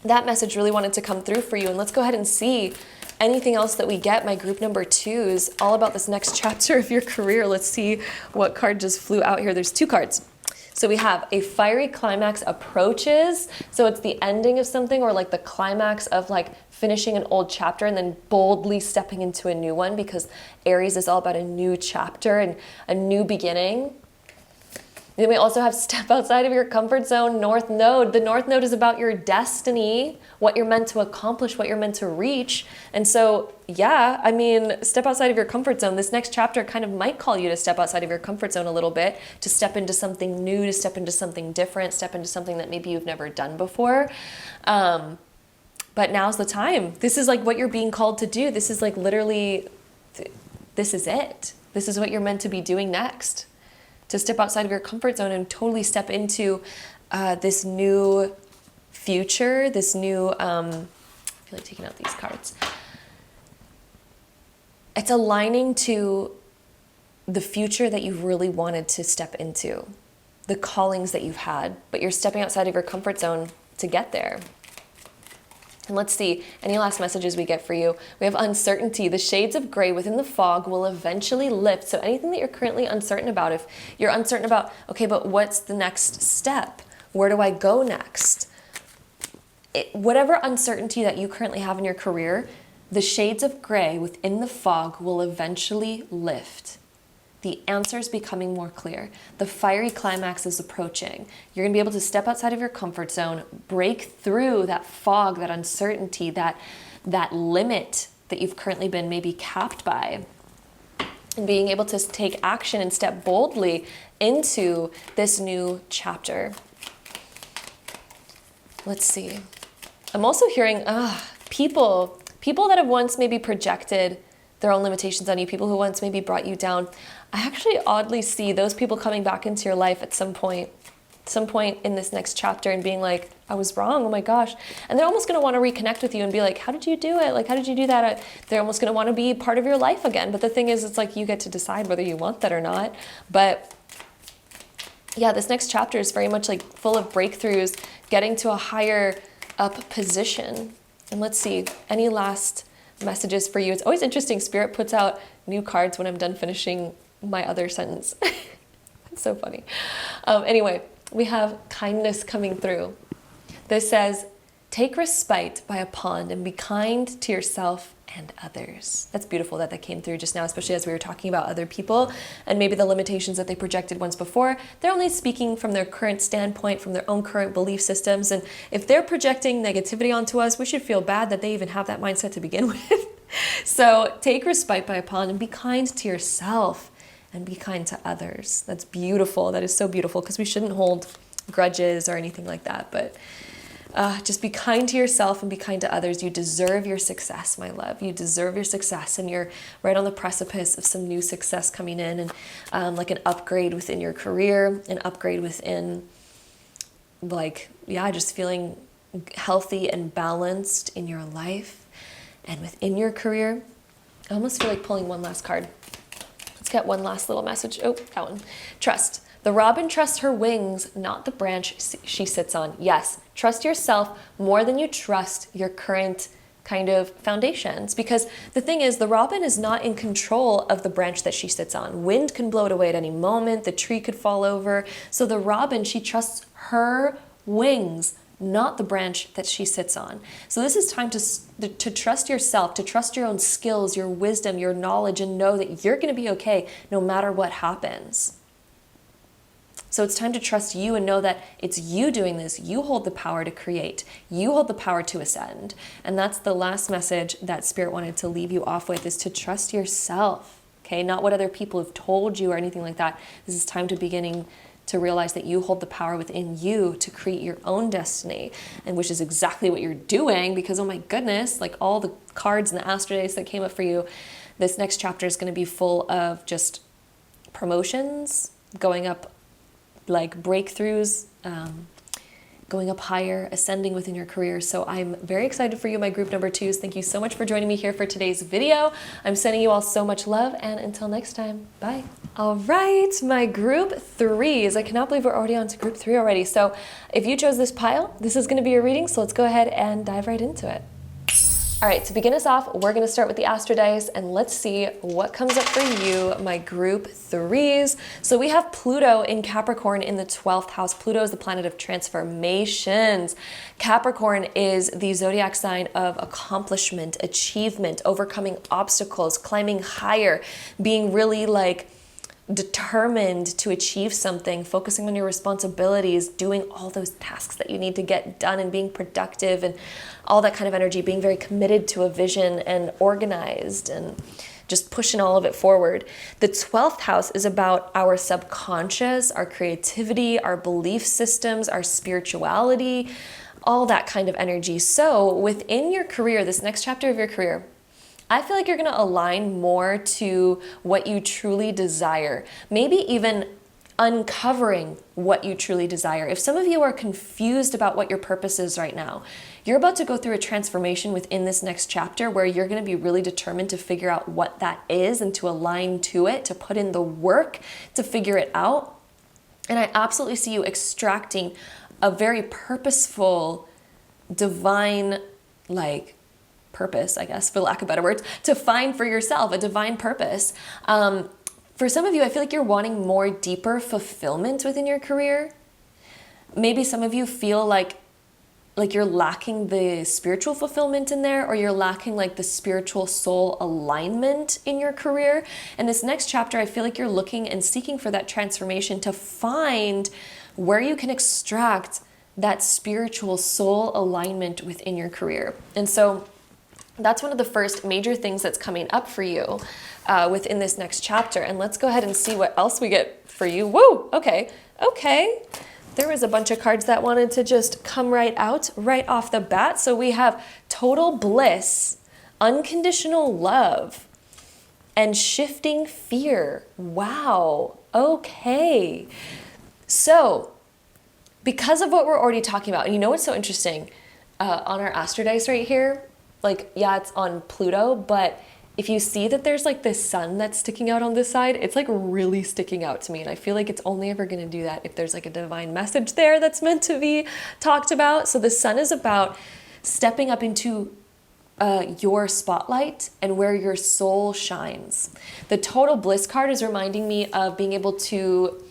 that message really wanted to come through for you. And let's go ahead and see anything else that we get. My group number 2 is all about this next chapter of your career. Let's see what card just flew out here. There's 2 cards. So we have a fiery climax approaches. So it's the ending of something, or like the climax of like finishing an old chapter and then boldly stepping into a new one, because Aries is all about a new chapter and a new beginning. Then we also have step outside of your comfort zone, North Node. The North Node is about your destiny, what you're meant to accomplish, what you're meant to reach. And so, yeah, I mean, step outside of your comfort zone. This next chapter kind of might call you to step outside of your comfort zone a little bit, to step into something new, to step into something different, step into something that maybe you've never done before. But now's the time. This is like what you're being called to do. This is like literally, this is it. This is what you're meant to be doing next. To step outside of your comfort zone and totally step into this new future, this new I feel like taking out these cards. It's aligning to the future that you've really wanted to step into, the callings that you've had, but you're stepping outside of your comfort zone to get there. And let's see, any last messages we get for you? We have uncertainty. The shades of gray within the fog will eventually lift. So anything that you're currently uncertain about, if you're uncertain about, okay, but what's the next step? Where do I go next? Whatever uncertainty that you currently have in your career, the shades of gray within the fog will eventually lift. The answer is becoming more clear. The fiery climax is approaching. You're going to be able to step outside of your comfort zone, break through that fog, that uncertainty, that limit that you've currently been maybe capped by, and being able to take action and step boldly into this new chapter. Let's see. I'm also hearing people that have once maybe projected their own limitations on you, people who once maybe brought you down. I actually oddly see those people coming back into your life at some point in this next chapter and being like, I was wrong, oh my gosh. And they're almost going to want to reconnect with you and be like, how did you do it? Like, how did you do that? They're almost going to want to be part of your life again. But the thing is, it's like you get to decide whether you want that or not. But yeah, this next chapter is very much like full of breakthroughs, getting to a higher up position. And let's see, any last messages for you? It's always interesting. Spirit puts out new cards when I'm done finishing my other sentence. It's so funny. Anyway, we have kindness coming through. This says, take respite by a pond and be kind to yourself and others. That's beautiful that came through just now, especially as we were talking about other people and maybe the limitations that they projected once before. They're only speaking from their current standpoint, from their own current belief systems. And if they're projecting negativity onto us, we should feel bad that they even have that mindset to begin with. So take respite by a pond and be kind to yourself and be kind to others. That's beautiful. That is so beautiful, because we shouldn't hold grudges or anything like that. But just be kind to yourself and be kind to others. You deserve your success, my love. You deserve your success, and you're right on the precipice of some new success coming in, and like an upgrade within your career, an upgrade within, like, yeah, just feeling healthy and balanced in your life and within your career. I almost feel like pulling one last card. Let's get one last little message. Oh, that one. Trust. The robin trusts her wings, not the branch she sits on. Yes, trust yourself more than you trust your current kind of foundations. Because the thing is, the robin is not in control of the branch that she sits on. Wind can blow it away at any moment. The tree could fall over. So the robin, she trusts her wings, not the branch that she sits on. So this is time to trust yourself, to trust your own skills, your wisdom, your knowledge, and know that you're going to be okay no matter what happens. So it's time to trust you and know that it's you doing this. You hold the power to create. You hold the power to ascend. And that's the last message that Spirit wanted to leave you off with, is to trust yourself, okay? Not what other people have told you or anything like that. This is time to beginning to realize that you hold the power within you to create your own destiny, and which is exactly what you're doing, because, oh my goodness, like all the cards and the astro days that came up for you, this next chapter is going to be full of just promotions, going up, like breakthroughs, going up higher, ascending within your career. So I'm very excited for you, my group number 2s. Thank you so much for joining me here for today's video. I'm sending you all so much love, and until next time, bye. All right, my group 3s. I cannot believe we're already on to group 3 already. So if you chose this pile, this is going to be your reading. So let's go ahead and dive right into it. All right, to begin us off, we're going to start with the astro dice, and let's see what comes up for you, my group 3s. So we have Pluto in Capricorn in the 12th house. Pluto is the planet of transformations. Capricorn is the zodiac sign of accomplishment, achievement, overcoming obstacles, climbing higher, being really like determined to achieve something, focusing on your responsibilities, doing all those tasks that you need to get done, and being productive and all that kind of energy, being very committed to a vision and organized and just pushing all of it forward. The 12th house is about our subconscious, our creativity, our belief systems, our spirituality, all that kind of energy. So within your career, this next chapter of your career, I feel like you're going to align more to what you truly desire. Maybe even uncovering what you truly desire. If some of you are confused about what your purpose is right now, you're about to go through a transformation within this next chapter where you're going to be really determined to figure out what that is and to align to it, to put in the work to figure it out. And I absolutely see you extracting a very purposeful, divine, like, purpose, I guess, for lack of better words, to find for yourself a divine purpose. For some of you, I feel like you're wanting more deeper fulfillment within your career. Maybe some of you feel like you're lacking the spiritual fulfillment in there, or you're lacking like the spiritual soul alignment in your career. And this next chapter, I feel like you're looking and seeking for that transformation to find where you can extract that spiritual soul alignment within your career. And so that's one of the first major things that's coming up for you within this next chapter. And let's go ahead and see what else we get for you. Whoa, okay. There was a bunch of cards that wanted to just come right out, right off the bat. So we have total bliss, unconditional love, and shifting fear. Wow, okay. So because of what we're already talking about, and you know what's so interesting? On our astro dice right here, like, yeah, it's on Pluto, but if you see that there's like this sun that's sticking out on this side, it's like really sticking out to me. And I feel like it's only ever going to do that if there's like a divine message there that's meant to be talked about. So the sun is about stepping up into your spotlight and where your soul shines. The total bliss card is reminding me of being able to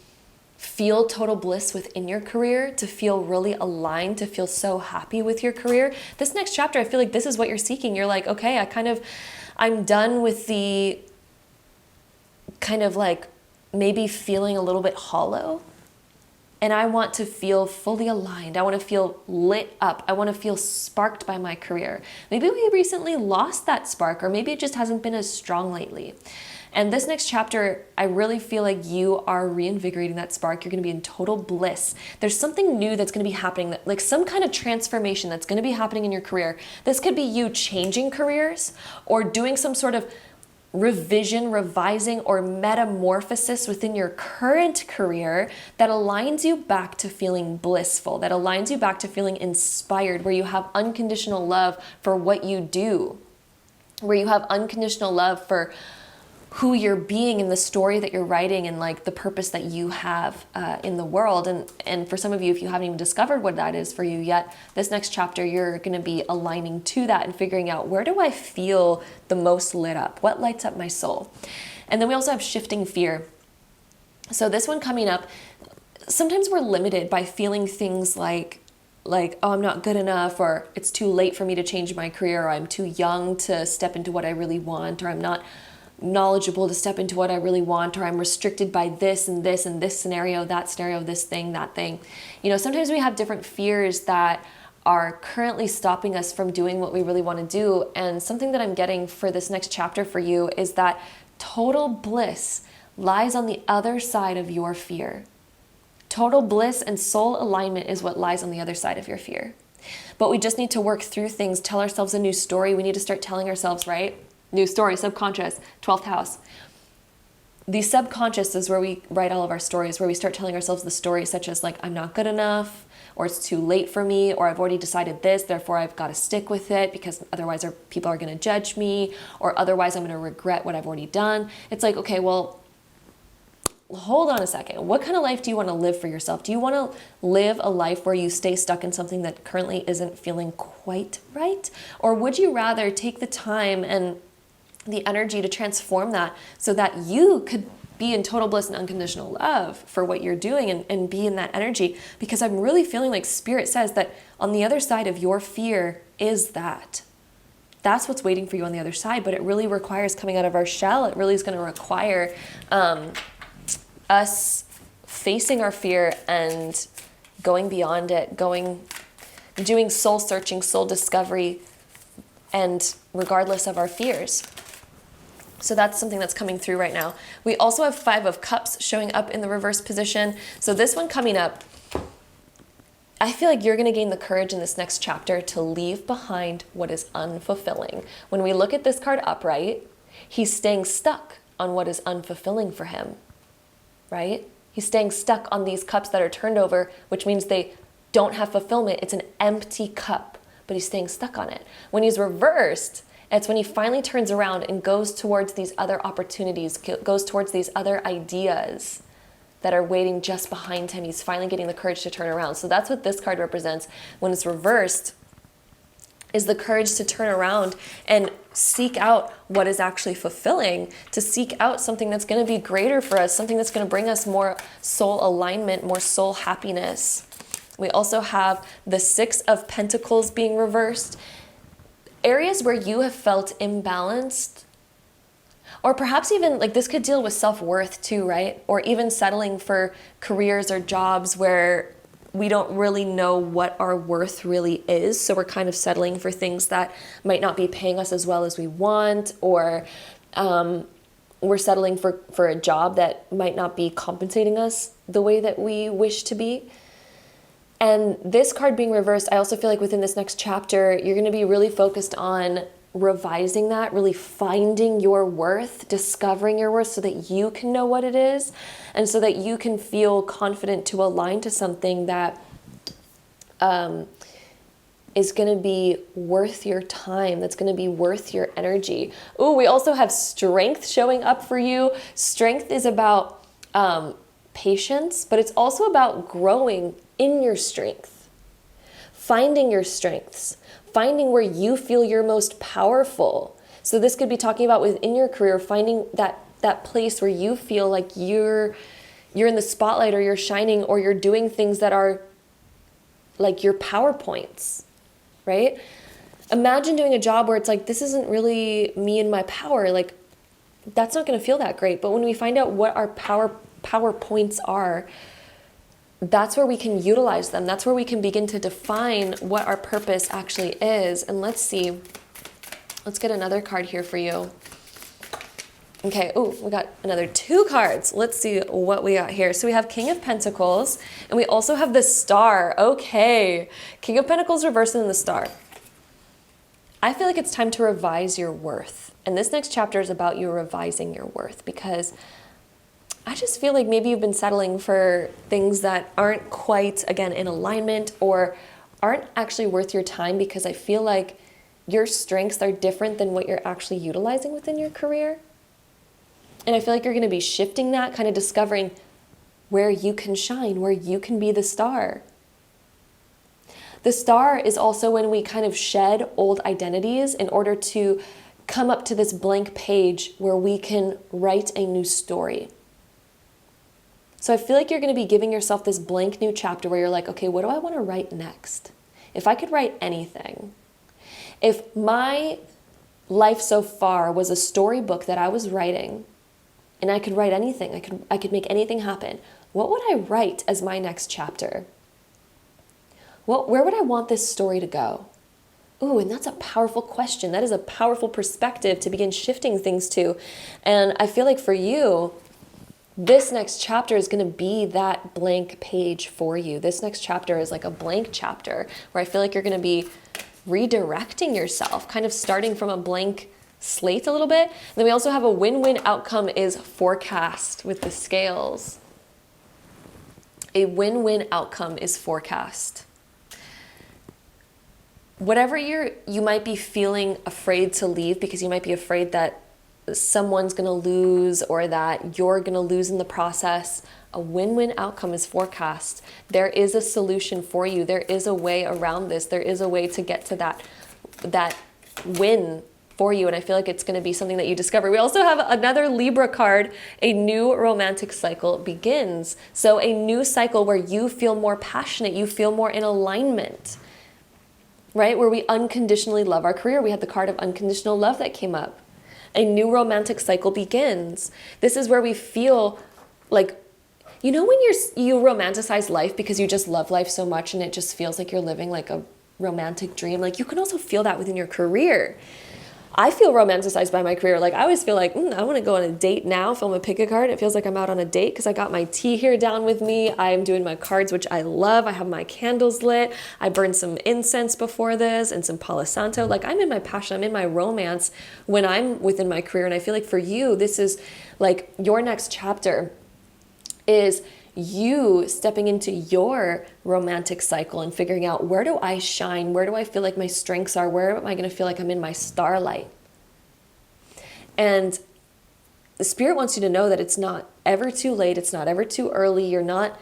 feel total bliss within your career, to feel really aligned, to feel so happy with your career. This next chapter, I feel like this is what you're seeking. You're like, okay, I'm done with the kind of like maybe feeling a little bit hollow. And I want to feel fully aligned. I want to feel lit up. I want to feel sparked by my career. Maybe we recently lost that spark, or maybe it just hasn't been as strong lately. And this next chapter, I really feel like you are reinvigorating that spark. You're going to be in total bliss. There's something new that's going to be happening, like some kind of transformation that's going to be happening in your career. This could be you changing careers or doing some sort of revision, revising, or metamorphosis within your current career that aligns you back to feeling blissful, that aligns you back to feeling inspired, where you have unconditional love for what you do, where you have unconditional love for who you're being in the story that you're writing and like the purpose that you have in the world. And for some of you, if you haven't even discovered what that is for you yet, this next chapter, you're going to be aligning to that and figuring out, where do I feel the most lit up? What lights up my soul? And then we also have shifting fear. So this one coming up, sometimes we're limited by feeling things like, oh, I'm not good enough, or it's too late for me to change my career, or I'm too young to step into what I really want, or I'm not knowledgeable to step into what I really want, or I'm restricted by this and this and this scenario, this thing, that thing. You know, sometimes we have different fears that are currently stopping us from doing what we really want to do. And something that I'm getting for this next chapter for you is that total bliss lies on the other side of your fear. Total bliss and soul alignment is what lies on the other side of your fear. But we just need to work through things, tell ourselves a new story. We need to start telling ourselves, right? New story, subconscious, 12th house. The subconscious is where we write all of our stories, where we start telling ourselves the stories such as like, I'm not good enough, or it's too late for me, or I've already decided this, therefore I've got to stick with it because otherwise people are going to judge me, or otherwise I'm going to regret what I've already done. It's like, okay, well, hold on a second. What kind of life do you want to live for yourself? Do you want to live a life where you stay stuck in something that currently isn't feeling quite right? Or would you rather take the time and the energy to transform that so that you could be in total bliss and unconditional love for what you're doing and be in that energy? Because I'm really feeling like Spirit says that on the other side of your fear is that. That's what's waiting for you on the other side, but it really requires coming out of our shell. It really is going to require us facing our fear and going beyond it, doing soul searching, soul discovery, and regardless of our fears. So that's something that's coming through right now. We also have 5 of Cups showing up in the reverse position. So this one coming up, I feel like you're going to gain the courage in this next chapter to leave behind what is unfulfilling. When we look at this card upright, he's staying stuck on what is unfulfilling for him, right? He's staying stuck on these cups that are turned over, which means they don't have fulfillment. It's an empty cup, but he's staying stuck on it. When he's reversed, it's when he finally turns around and goes towards these other opportunities, goes towards these other ideas that are waiting just behind him. He's finally getting the courage to turn around. So that's what this card represents. When it's reversed, is the courage to turn around and seek out what is actually fulfilling, to seek out something that's going to be greater for us, something that's going to bring us more soul alignment, more soul happiness. We also have the Six of Pentacles being reversed. Areas where you have felt imbalanced, or perhaps even like this could deal with self-worth too, right? Or even settling for careers or jobs where we don't really know what our worth really is. So we're kind of settling for things that might not be paying us as well as we want, or we're settling for a job that might not be compensating us the way that we wish to be. And this card being reversed, I also feel like within this next chapter, you're going to be really focused on revising that, really finding your worth, discovering your worth so that you can know what it is and so that you can feel confident to align to something that is going to be worth your time, that's going to be worth your energy. Oh, we also have strength showing up for you. Strength is about patience, but it's also about growing in your strength, finding your strengths, finding where you feel you're most powerful. So this could be talking about within your career, finding that place where you feel like you're in the spotlight, or you're shining, or you're doing things that are like your PowerPoints, right? Imagine doing a job where it's like, this isn't really me and my power. Like, that's not going to feel that great. But when we find out what our PowerPoints are, that's where we can utilize them. That's where we can begin to define what our purpose actually is. And let's see. Let's get another card here for you. Okay, oh, we got another 2 cards. Let's see what we got here. So we have King of Pentacles, and we also have the Star. Okay, King of Pentacles reversed and the Star. I feel like it's time to revise your worth. And this next chapter is about you revising your worth, because I just feel like maybe you've been settling for things that aren't quite, again, in alignment, or aren't actually worth your time, because I feel like your strengths are different than what you're actually utilizing within your career. And I feel like you're going to be shifting that, kind of discovering where you can shine, where you can be the star. The Star is also when we kind of shed old identities in order to come up to this blank page where we can write a new story. So I feel like you're going to be giving yourself this blank new chapter where you're like, okay, what do I want to write next? If I could write anything, if my life so far was a storybook that I was writing, and I could write anything, I could make anything happen, what would I write as my next chapter? Where would I want this story to go? Ooh, and that's a powerful question. That is a powerful perspective to begin shifting things to. And I feel like for you, this next chapter is going to be that blank page for you. This next chapter is like a blank chapter where I feel like you're going to be redirecting yourself, kind of starting from a blank slate a little bit. And then we also have a win-win outcome is forecast with the scales. A win-win outcome is forecast. Whatever you might be feeling afraid to leave, because you might be afraid that someone's going to lose or that you're going to lose in the process, a win-win outcome is forecast. There is a solution for you. There is a way around this. There is a way to get to that win for you. And I feel like it's going to be something that you discover. We also have another Libra card. A new romantic cycle begins. So a new cycle where you feel more passionate. You feel more in alignment, right? Where we unconditionally love our career. We had the card of unconditional love that came up. A new romantic cycle begins. This is where we feel like, you know, when you romanticize life because you just love life so much and it just feels like you're living like a romantic dream. Like you can also feel that within your career. I feel romanticized by my career. Like I always feel like, I want to go on a date now. If I'm a pick a card, it feels like I'm out on a date because I got my tea here down with me. I'm doing my cards, which I love. I have my candles lit. I burned some incense before this and some Palo Santo. Like I'm in my passion. I'm in my romance when I'm within my career. And I feel like for you, this is like your next chapter is you stepping into your romantic cycle and figuring out, where do I shine? Where do I feel like my strengths are? Where am I going to feel like I'm in my starlight? And the Spirit wants you to know that it's not ever too late. It's not ever too early. You're not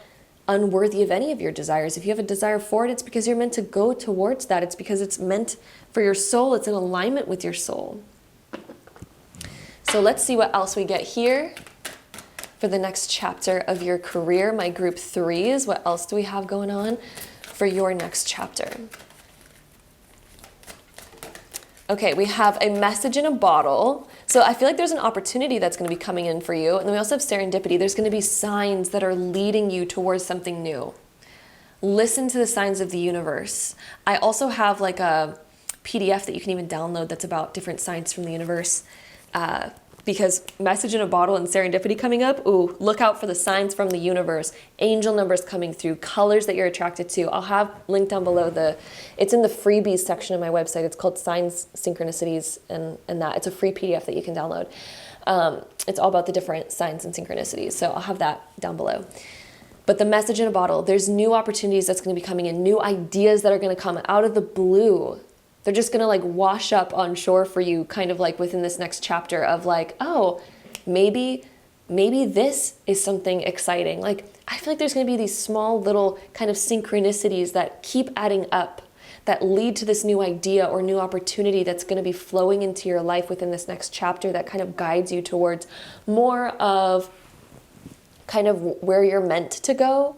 unworthy of any of your desires. If you have a desire for it, it's because you're meant to go towards that. It's because it's meant for your soul. It's in alignment with your soul. So let's see what else we get here for the next chapter of your career, my group 3s. What else do we have going on for your next chapter? Okay, we have a message in a bottle. So I feel like there's an opportunity that's going to be coming in for you. And then we also have serendipity. There's going to be signs that are leading you towards something new. Listen to the signs of the universe. I also have like a PDF that you can even download that's about different signs from the universe. Because message in a bottle and serendipity coming up, ooh, look out for the signs from the universe, angel numbers coming through, colors that you're attracted to. I'll have linked down below it's in the freebies section of my website. It's called Signs, Synchronicities, and that. It's a free PDF that you can download. It's all about the different signs and synchronicities. So I'll have that down below. But the message in a bottle, there's new opportunities that's going to be coming in, new ideas that are going to come out of the blue. They're just going to like wash up on shore for you, kind of like within this next chapter of like, oh, maybe this is something exciting. Like, I feel like there's going to be these small little kind of synchronicities that keep adding up, that lead to this new idea or new opportunity that's going to be flowing into your life within this next chapter, that kind of guides you towards more of kind of where you're meant to go,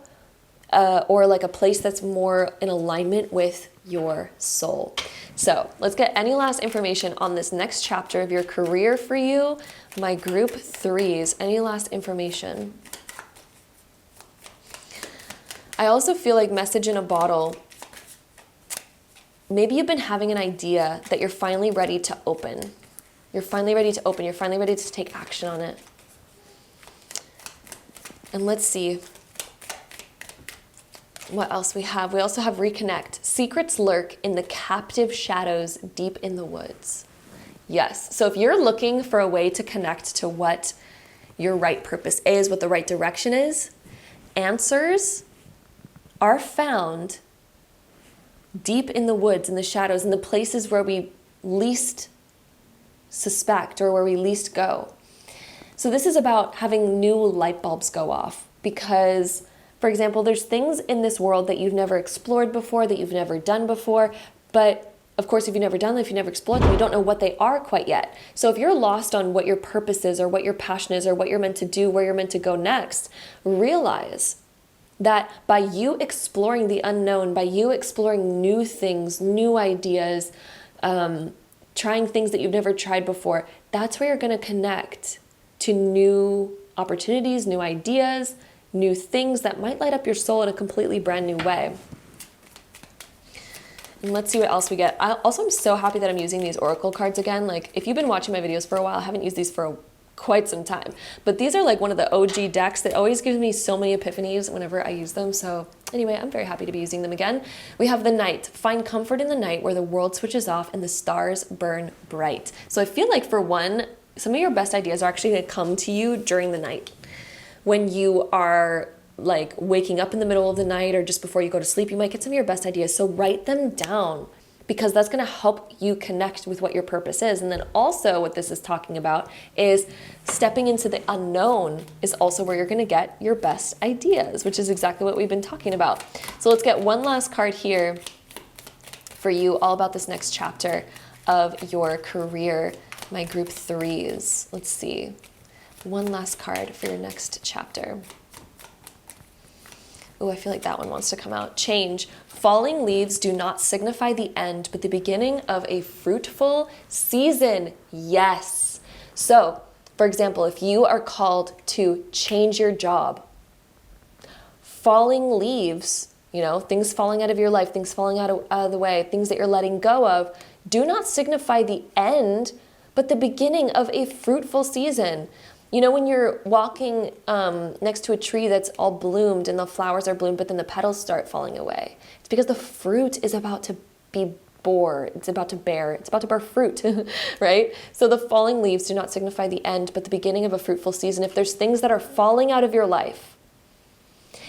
or like a place that's more in alignment with your soul. So let's get any last information on this next chapter of your career for you, my group 3s. Any last information? I also feel like message in a bottle. Maybe you've been having an idea that you're finally ready to open. You're finally ready to open. You're finally ready to take action on it. And let's see what else we have. We also have reconnect. Secrets lurk in the captive shadows deep in the woods. Yes. So if you're looking for a way to connect to what your right purpose is, what the right direction is, answers are found deep in the woods, in the shadows, in the places where we least suspect or where we least go. So this is about having new light bulbs go off because, for example, there's things in this world that you've never explored before, that you've never done before, but of course, if you've never done them, if you've never explored them, you don't know what they are quite yet. So if you're lost on what your purpose is or what your passion is or what you're meant to do, where you're meant to go next, realize that by you exploring the unknown, by you exploring new things, new ideas, trying things that you've never tried before, that's where you're going to connect to new opportunities, new ideas, new things that might light up your soul in a completely brand new way. And let's see what else we get. I'm so happy that I'm using these oracle cards again. Like, if you've been watching my videos for a while, I haven't used these for quite some time. But these are like one of the OG decks that always gives me so many epiphanies whenever I use them. So anyway, I'm very happy to be using them again. We have the night. Find comfort in the night where the world switches off and the stars burn bright. So I feel like, for one, some of your best ideas are actually going to come to you during the night. When you are like waking up in the middle of the night or just before you go to sleep, you might get some of your best ideas. So write them down, because that's going to help you connect with what your purpose is. And then also what this is talking about is stepping into the unknown is also where you're going to get your best ideas, which is exactly what we've been talking about. So let's get one last card here for you, all about this next chapter of your career, my group 3s. Let's see. One last card for your next chapter. Oh, I feel like that one wants to come out. Change. Falling leaves do not signify the end, but the beginning of a fruitful season. Yes. So, for example, if you are called to change your job, falling leaves, things falling out of your life, things falling out of the way, things that you're letting go of, do not signify the end, but the beginning of a fruitful season. When you're walking next to a tree that's all bloomed and the flowers are bloomed, but then the petals start falling away. It's because the fruit is about to be bore. It's about to bear fruit, right? So the falling leaves do not signify the end, but the beginning of a fruitful season. If there's things that are falling out of your life,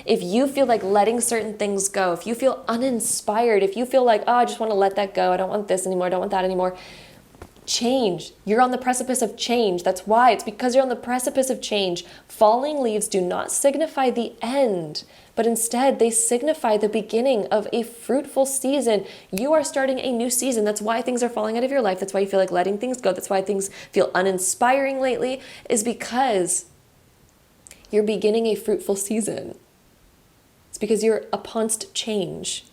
If you feel like letting certain things go, if you feel uninspired, if you feel like, oh, I just want to let that go, I don't want this anymore, I don't want that anymore, change. You're on the precipice of change. That's why. It's because you're on the precipice of change. Falling leaves do not signify the end, but instead they signify the beginning of a fruitful season. You are starting a new season. That's why things are falling out of your life. That's why you feel like letting things go. That's why things feel uninspiring lately, is because you're beginning a fruitful season. It's because you're upon change.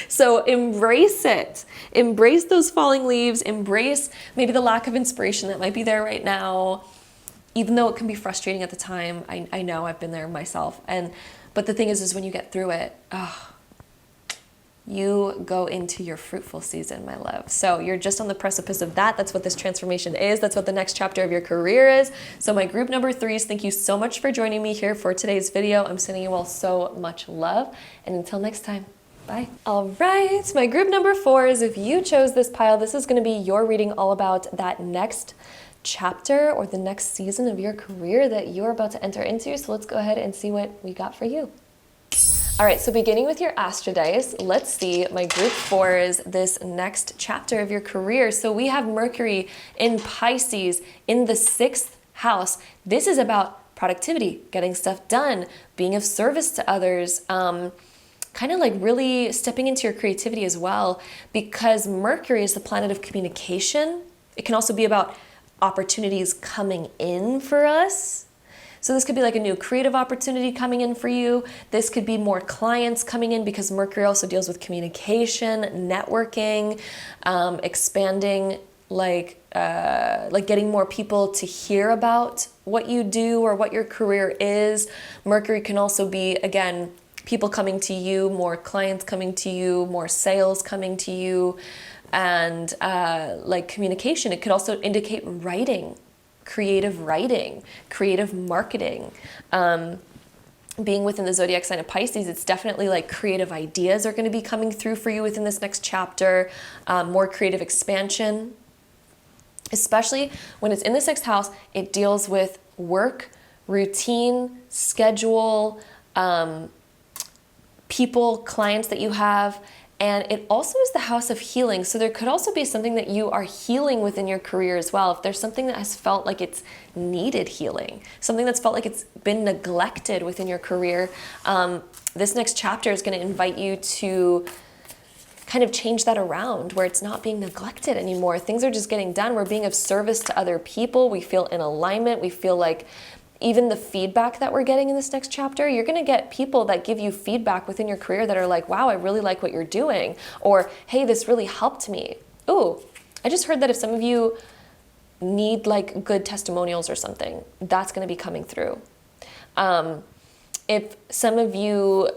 So embrace it. Embrace those falling leaves. Embrace maybe the lack of inspiration that might be there right now, even though it can be frustrating at the time. I know I've been there myself. But the thing is when you get through it, you go into your fruitful season, my love. So you're just on the precipice of that. That's what this transformation is. That's what the next chapter of your career is. So my group number 3s, thank you so much for joining me here for today's video. I'm sending you all so much love. And until next time, bye. All right, my group number 4s, if you chose this pile, this is gonna be your reading all about that next chapter or the next season of your career that you're about to enter into. So let's go ahead and see what we got for you. All right, so beginning with your Astro Dice, let's see my group 4s, this next chapter of your career. So we have Mercury in Pisces in the 6th house. This is about productivity, getting stuff done, being of service to others, kind of like really stepping into your creativity as well, because Mercury is the planet of communication. It can also be about opportunities coming in for us. So this could be like a new creative opportunity coming in for you. This could be more clients coming in because Mercury also deals with communication, networking, expanding, like getting more people to hear about what you do or what your career is. Mercury can also be, again, people coming to you, more clients coming to you, more sales coming to you, and like communication. It could also indicate writing. Creative marketing. Being within the zodiac sign of Pisces, it's definitely like creative ideas are going to be coming through for you within this next chapter, more creative expansion, especially when it's in the 6th house. It deals with work, routine, schedule, people, clients that you have. And it also is the house of healing. So there could also be something that you are healing within your career as well. If there's something that has felt like it's needed healing, something that's felt like it's been neglected within your career, this next chapter is going to invite you to kind of change that around where it's not being neglected anymore. Things are just getting done. We're being of service to other people. We feel in alignment. We feel like even the feedback that we're getting in this next chapter, you're going to get people that give you feedback within your career that are like, wow, I really like what you're doing. Or, hey, this really helped me. Ooh, I just heard that if some of you need like good testimonials or something, that's going to be coming through. If some of you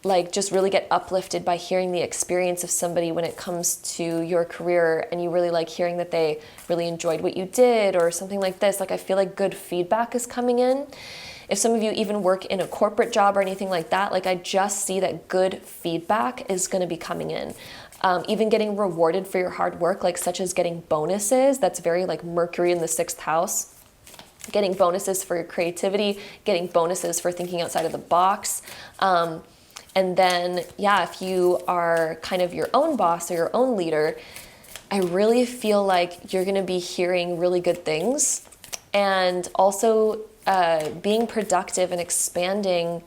like just really get uplifted by hearing the experience of somebody when it comes to your career, and you really like hearing that they really enjoyed what you did or something like this, like I feel like good feedback is coming in. If some of you even work in a corporate job or anything like that, like I just see that good feedback is going to be coming in. Even getting rewarded for your hard work, like such as getting bonuses. That's very like Mercury in the 6th house. Getting bonuses for your creativity, getting bonuses for thinking outside of the box. And then, yeah, if you are kind of your own boss or your own leader, I really feel like you're going to be hearing really good things, and also being productive and expanding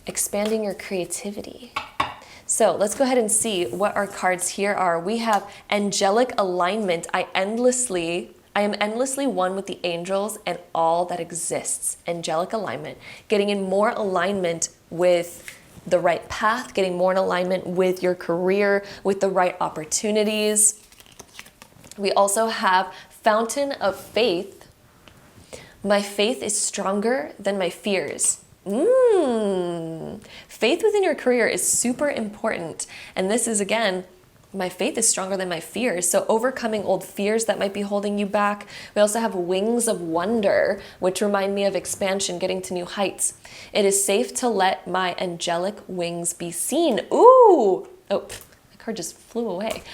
your creativity. So let's go ahead and see what our cards here are. We have angelic alignment. I am endlessly one with the angels and all that exists. Angelic alignment. Getting in more alignment with the right path, getting more in alignment with your career, with the right opportunities. We also have fountain of faith. My faith is stronger than my fears. Faith within your career is super important. And this is, again, my faith is stronger than my fears. So overcoming old fears that might be holding you back. We also have wings of wonder, which remind me of expansion, getting to new heights. It is safe to let my angelic wings be seen. Ooh! Oh, the card just flew away.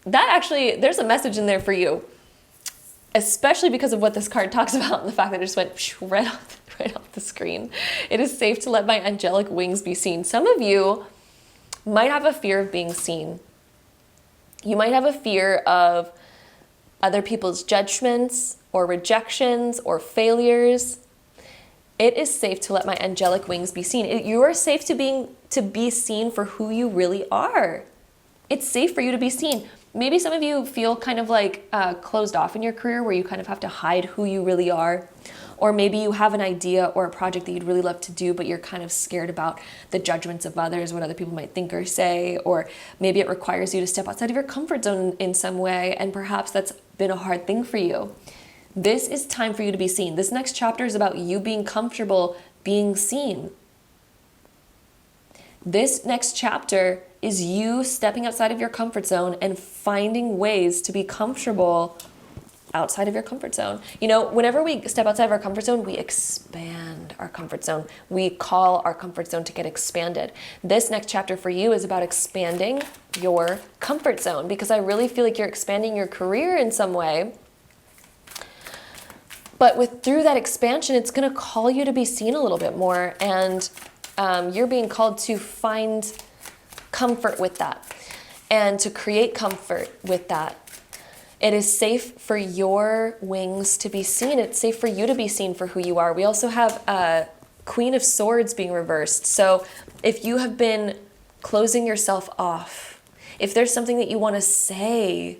That actually, there's a message in there for you. especially because of what this card talks about and the fact that it just went right off the screen. It is safe to let my angelic wings be seen. Some of you might have a fear of being seen. You might have a fear of other people's judgments or rejections or failures. It is safe to let my angelic wings be seen. You are safe to be seen for who you really are. It's safe for you to be seen. Maybe some of you feel kind of like closed off in your career where you kind of have to hide who you really are. Or maybe you have an idea or a project that you'd really love to do, but you're kind of scared about the judgments of others, what other people might think or say. Or maybe it requires you to step outside of your comfort zone in some way, and perhaps that's been a hard thing for you. This is time for you to be seen. This next chapter is about you being comfortable being seen. This next chapter is you stepping outside of your comfort zone and finding ways to be comfortable outside of your comfort zone. You know, whenever we step outside of our comfort zone, we expand our comfort zone. We call our comfort zone to get expanded. This next chapter for you is about expanding your comfort zone, because I really feel like you're expanding your career in some way. But through that expansion, it's going to call you to be seen a little bit more, and you're being called to find comfort with that and to create comfort with that. It is safe for your wings to be seen. It's safe for you to be seen for who you are. We also have Queen of Swords being reversed. So if you have been closing yourself off, if there's something that you want to say,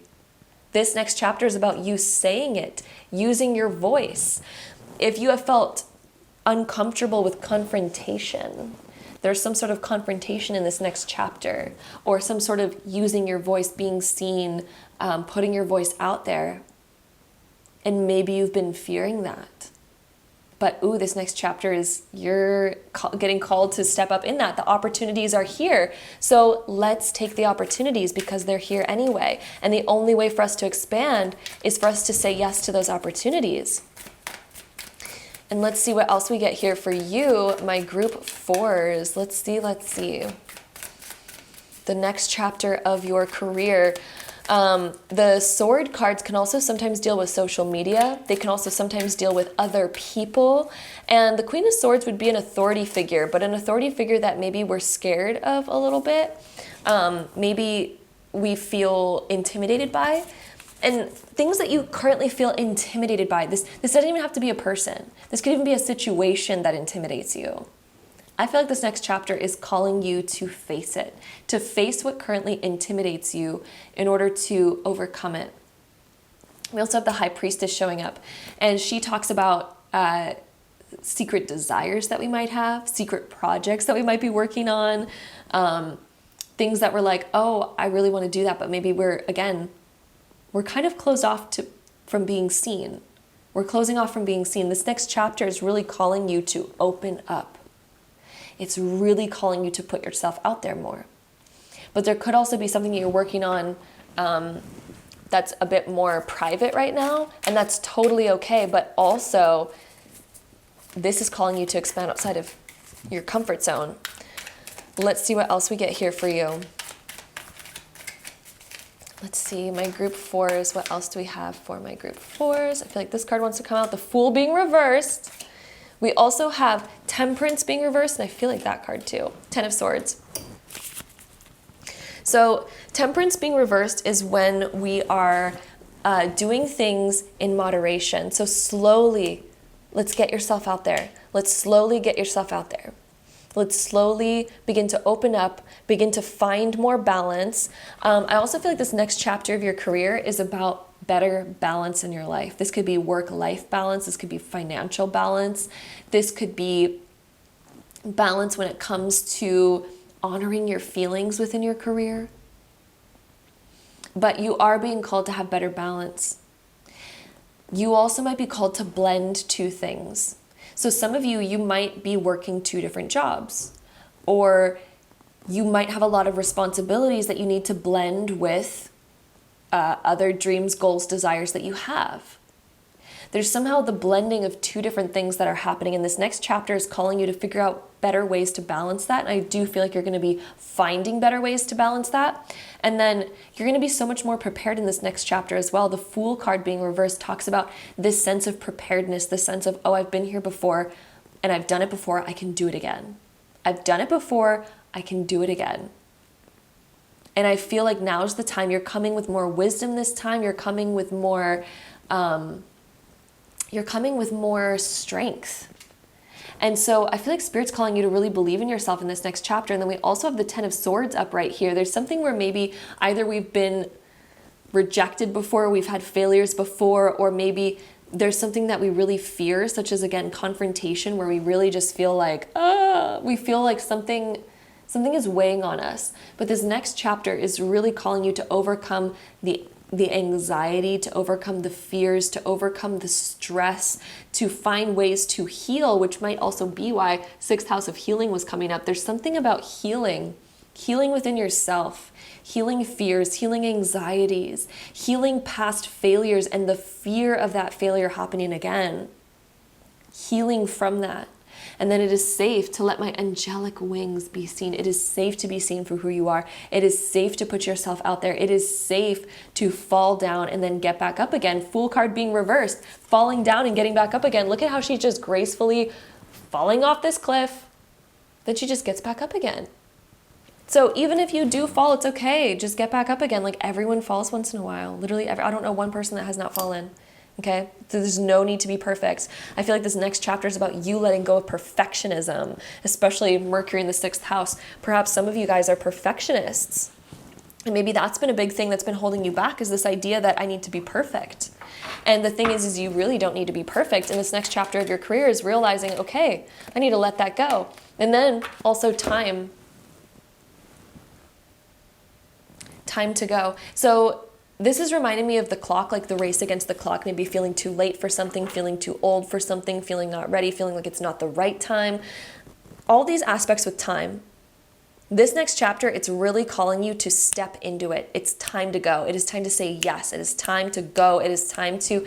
this next chapter is about you saying it, using your voice. If you have felt uncomfortable with confrontation, there's some sort of confrontation in this next chapter, or some sort of using your voice, being seen, putting your voice out there. And maybe you've been fearing that. But this next chapter is you're getting called to step up in that. The opportunities are here. So let's take the opportunities because they're here anyway. And the only way for us to expand is for us to say yes to those opportunities. And let's see what else we get here for you, my group 4s. Let's see. The next chapter of your career. The sword cards can also sometimes deal with social media. They can also sometimes deal with other people. And the Queen of Swords would be an authority figure, but an authority figure that maybe we're scared of a little bit. Maybe we feel intimidated by. And things that you currently feel intimidated by, this doesn't even have to be a person. This could even be a situation that intimidates you. I feel like this next chapter is calling you to face it, to face what currently intimidates you in order to overcome it. We also have the High Priestess showing up, and she talks about secret desires that we might have, secret projects that we might be working on, things that we're like, oh, I really want to do that, but maybe we're kind of closed off from being seen. We're closing off from being seen. This next chapter is really calling you to open up. It's really calling you to put yourself out there more. But there could also be something that you're working on that's a bit more private right now, and that's totally okay. But also, this is calling you to expand outside of your comfort zone. Let's see what else we get here for you. Let's see, my group 4s. What else do we have for my group 4s? I feel like this card wants to come out. The Fool being reversed. We also have Temperance being reversed, and I feel like that card too. 10 of Swords. So Temperance being reversed is when we are doing things in moderation. So slowly, let's get yourself out there. Let's slowly get yourself out there. Let's slowly begin to open up, begin to find more balance. I also feel like this next chapter of your career is about better balance in your life. This could be work-life balance. This could be financial balance. This could be balance when it comes to honoring your feelings within your career. But you are being called to have better balance. You also might be called to blend two things. So some of you might be working 2 different jobs, or you might have a lot of responsibilities that you need to blend with other dreams, goals, desires that you have. There's somehow the blending of two different things that are happening, and this next chapter is calling you to figure out better ways to balance that. And I do feel like you're going to be finding better ways to balance that. And then you're going to be so much more prepared in this next chapter as well. The Fool card being reversed talks about this sense of preparedness, this sense of, oh, I've been here before and I've done it before, I can do it again. I've done it before, I can do it again. And I feel like now's the time. You're coming with more wisdom this time. You're coming with more strength. And so I feel like Spirit's calling you to really believe in yourself in this next chapter. And then we also have the 10 of Swords up right here. There's something where maybe either we've been rejected before, we've had failures before, or maybe there's something that we really fear, such as, again, confrontation, where we really just feel like, we feel like something is weighing on us. But this next chapter is really calling you to overcome the anxiety, to overcome the fears, to overcome the stress, to find ways to heal, which might also be why 6th house of healing was coming up. There's something about healing within yourself, healing fears, healing anxieties, healing past failures and the fear of that failure happening again, healing from that. And then it is safe to let my angelic wings be seen. It is safe to be seen for who you are. It is safe to put yourself out there. It is safe to fall down and then get back up again. Fool card being reversed, falling down and getting back up again. Look at how she's just gracefully falling off this cliff. Then she just gets back up again. So even if you do fall, it's okay. Just get back up again. Like, everyone falls once in a while. Literally, I don't know one person that has not fallen. Okay, so there's no need to be perfect. I feel like this next chapter is about you letting go of perfectionism, especially Mercury in the 6th house. Perhaps some of you guys are perfectionists. And maybe that's been a big thing that's been holding you back, is this idea that I need to be perfect. And the thing is you really don't need to be perfect. And this next chapter of your career is realizing, okay, I need to let that go. And then also time to go. So this is reminding me of the clock, like the race against the clock, maybe feeling too late for something, feeling too old for something, feeling not ready, feeling like it's not the right time. All these aspects with time. This next chapter, it's really calling you to step into it. It's time to go. It is time to say yes. It is time to go. It is time to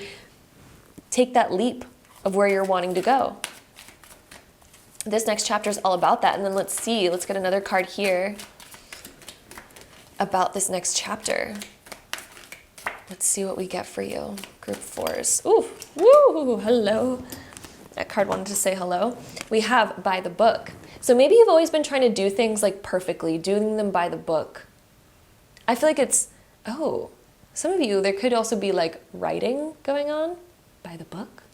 take that leap of where you're wanting to go. This next chapter is all about that. And then let's get another card here about this next chapter. Let's see what we get for you. Group 4s. Ooh, woo, hello. That card wanted to say hello. We have by the book. So maybe you've always been trying to do things like perfectly, doing them by the book. I feel like it's, some of you, there could also be like writing going on by the book.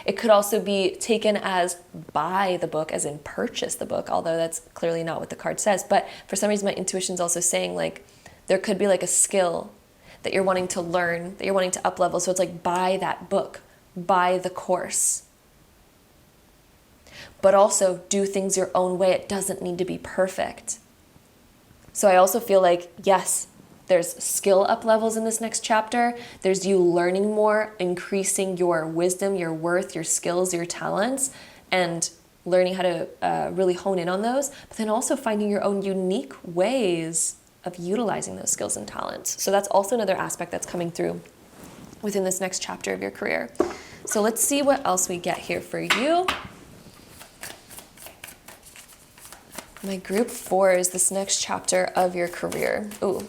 It could also be taken as buy the book, as in purchase the book, although that's clearly not what the card says. But for some reason, my intuition's also saying like there could be like a skill that you're wanting to learn, that you're wanting to up level. So it's like buy that book, buy the course. But also do things your own way. It doesn't need to be perfect. So I also feel like, yes, there's skill up levels in this next chapter. There's you learning more, increasing your wisdom, your worth, your skills, your talents, and learning how to really hone in on those. But then also finding your own unique ways of utilizing those skills and talents. So that's also another aspect that's coming through within this next chapter of your career. So let's see what else we get here for you. My group 4 is this next chapter of your career. Ooh.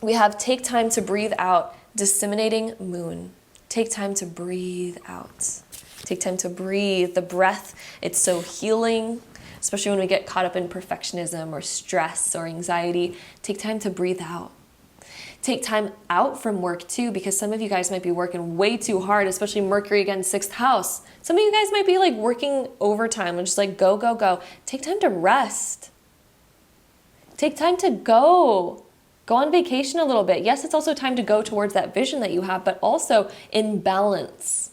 We have take time to breathe out, disseminating moon. Take time to breathe out. Take time to breathe. The breath, it's so healing, especially when we get caught up in perfectionism or stress or anxiety. Take time to breathe out. Take time out from work too, because some of you guys might be working way too hard, especially Mercury again, 6th house. Some of you guys might be like working overtime and just like go, go, go. Take time to rest. Take time to go. Go on vacation a little bit. Yes, it's also time to go towards that vision that you have, but also in balance.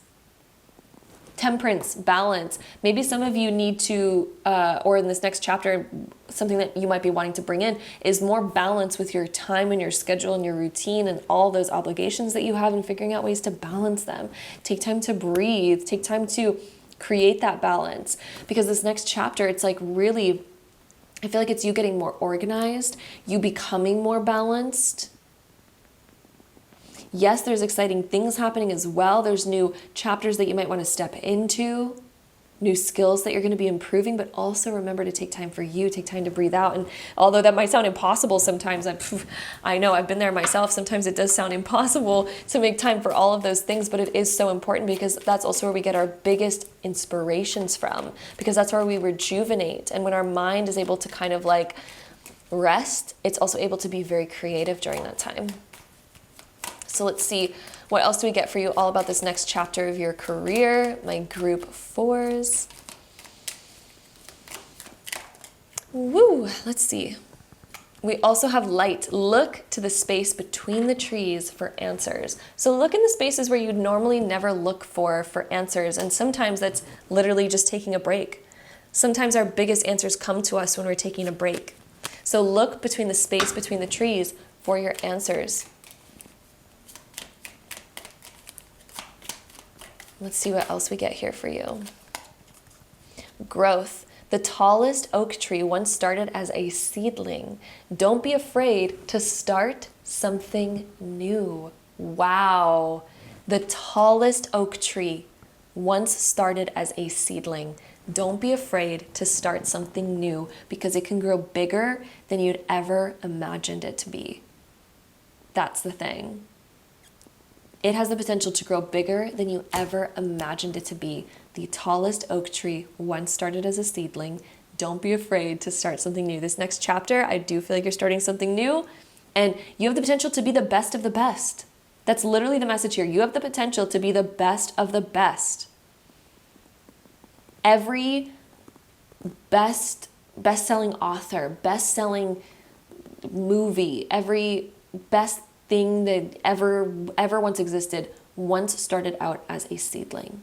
Temperance, balance. Maybe some of you need to, or in this next chapter, something that you might be wanting to bring in is more balance with your time and your schedule and your routine and all those obligations that you have, and figuring out ways to balance them. Take time to breathe. Take time to create that balance, because this next chapter, it's like really, I feel like it's you getting more organized, you becoming more balanced, Yes, there's exciting things happening as well. There's new chapters that you might want to step into, new skills that you're going to be improving, but also remember to take time for you, take time to breathe out. And although that might sound impossible sometimes, I know I've been there myself. Sometimes it does sound impossible to make time for all of those things, but it is so important because that's also where we get our biggest inspirations from, because that's where we rejuvenate. And when our mind is able to kind of like rest, it's also able to be very creative during that time. So let's see, what else do we get for you all about this next chapter of your career, my group 4s? Woo, let's see. We also have light. Look to the space between the trees for answers. So look in the spaces where you'd normally never look for answers. And sometimes that's literally just taking a break. Sometimes our biggest answers come to us when we're taking a break. So look between the space between the trees for your answers. Let's see what else we get here for you. Growth. The tallest oak tree once started as a seedling. Don't be afraid to start something new. Wow. The tallest oak tree once started as a seedling. Don't be afraid to start something new because it can grow bigger than you'd ever imagined it to be. That's the thing. It has the potential to grow bigger than you ever imagined it to be. The tallest oak tree once started as a seedling. Don't be afraid to start something new. This next chapter, I do feel like you're starting something new, and you have the potential to be the best of the best. That's literally the message here. You have the potential to be the best of the best. Every best-selling author, best-selling movie, every best thing that ever once existed once started out as a seedling.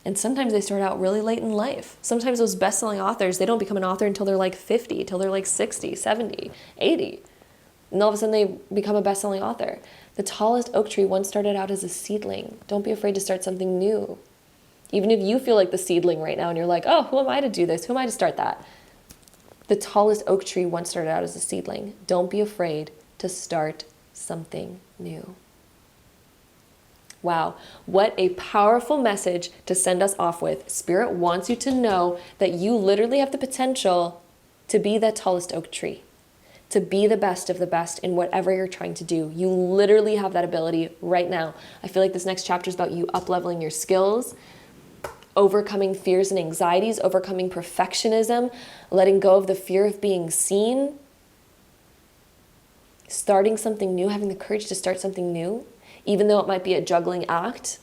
And sometimes they start out really late in life. Sometimes those best-selling authors, they don't become an author until they're like 50, till they're like 60, 70, 80. And all of a sudden they become a best-selling author. The tallest oak tree once started out as a seedling. Don't be afraid to start something new. Even if you feel like the seedling right now and you're like, oh, who am I to do this? Who am I to start that? The tallest oak tree once started out as a seedling. Don't be afraid to start something new. Wow, what a powerful message to send us off with. Spirit wants you to know that you literally have the potential to be the tallest oak tree, to be the best of the best in whatever you're trying to do. You literally have that ability right now. I feel like this next chapter is about you up-leveling your skills, overcoming fears and anxieties, overcoming perfectionism, letting go of the fear of being seen, starting something new, having the courage to start something new, even though it might be a juggling act.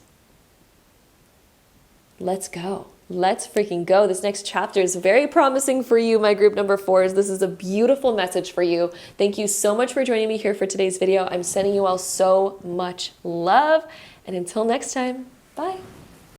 Let's go. Let's freaking go. This next chapter is very promising for you, my group number 4s. This is a beautiful message for you. Thank you so much for joining me here for today's video. I'm sending you all so much love. And until next time, bye.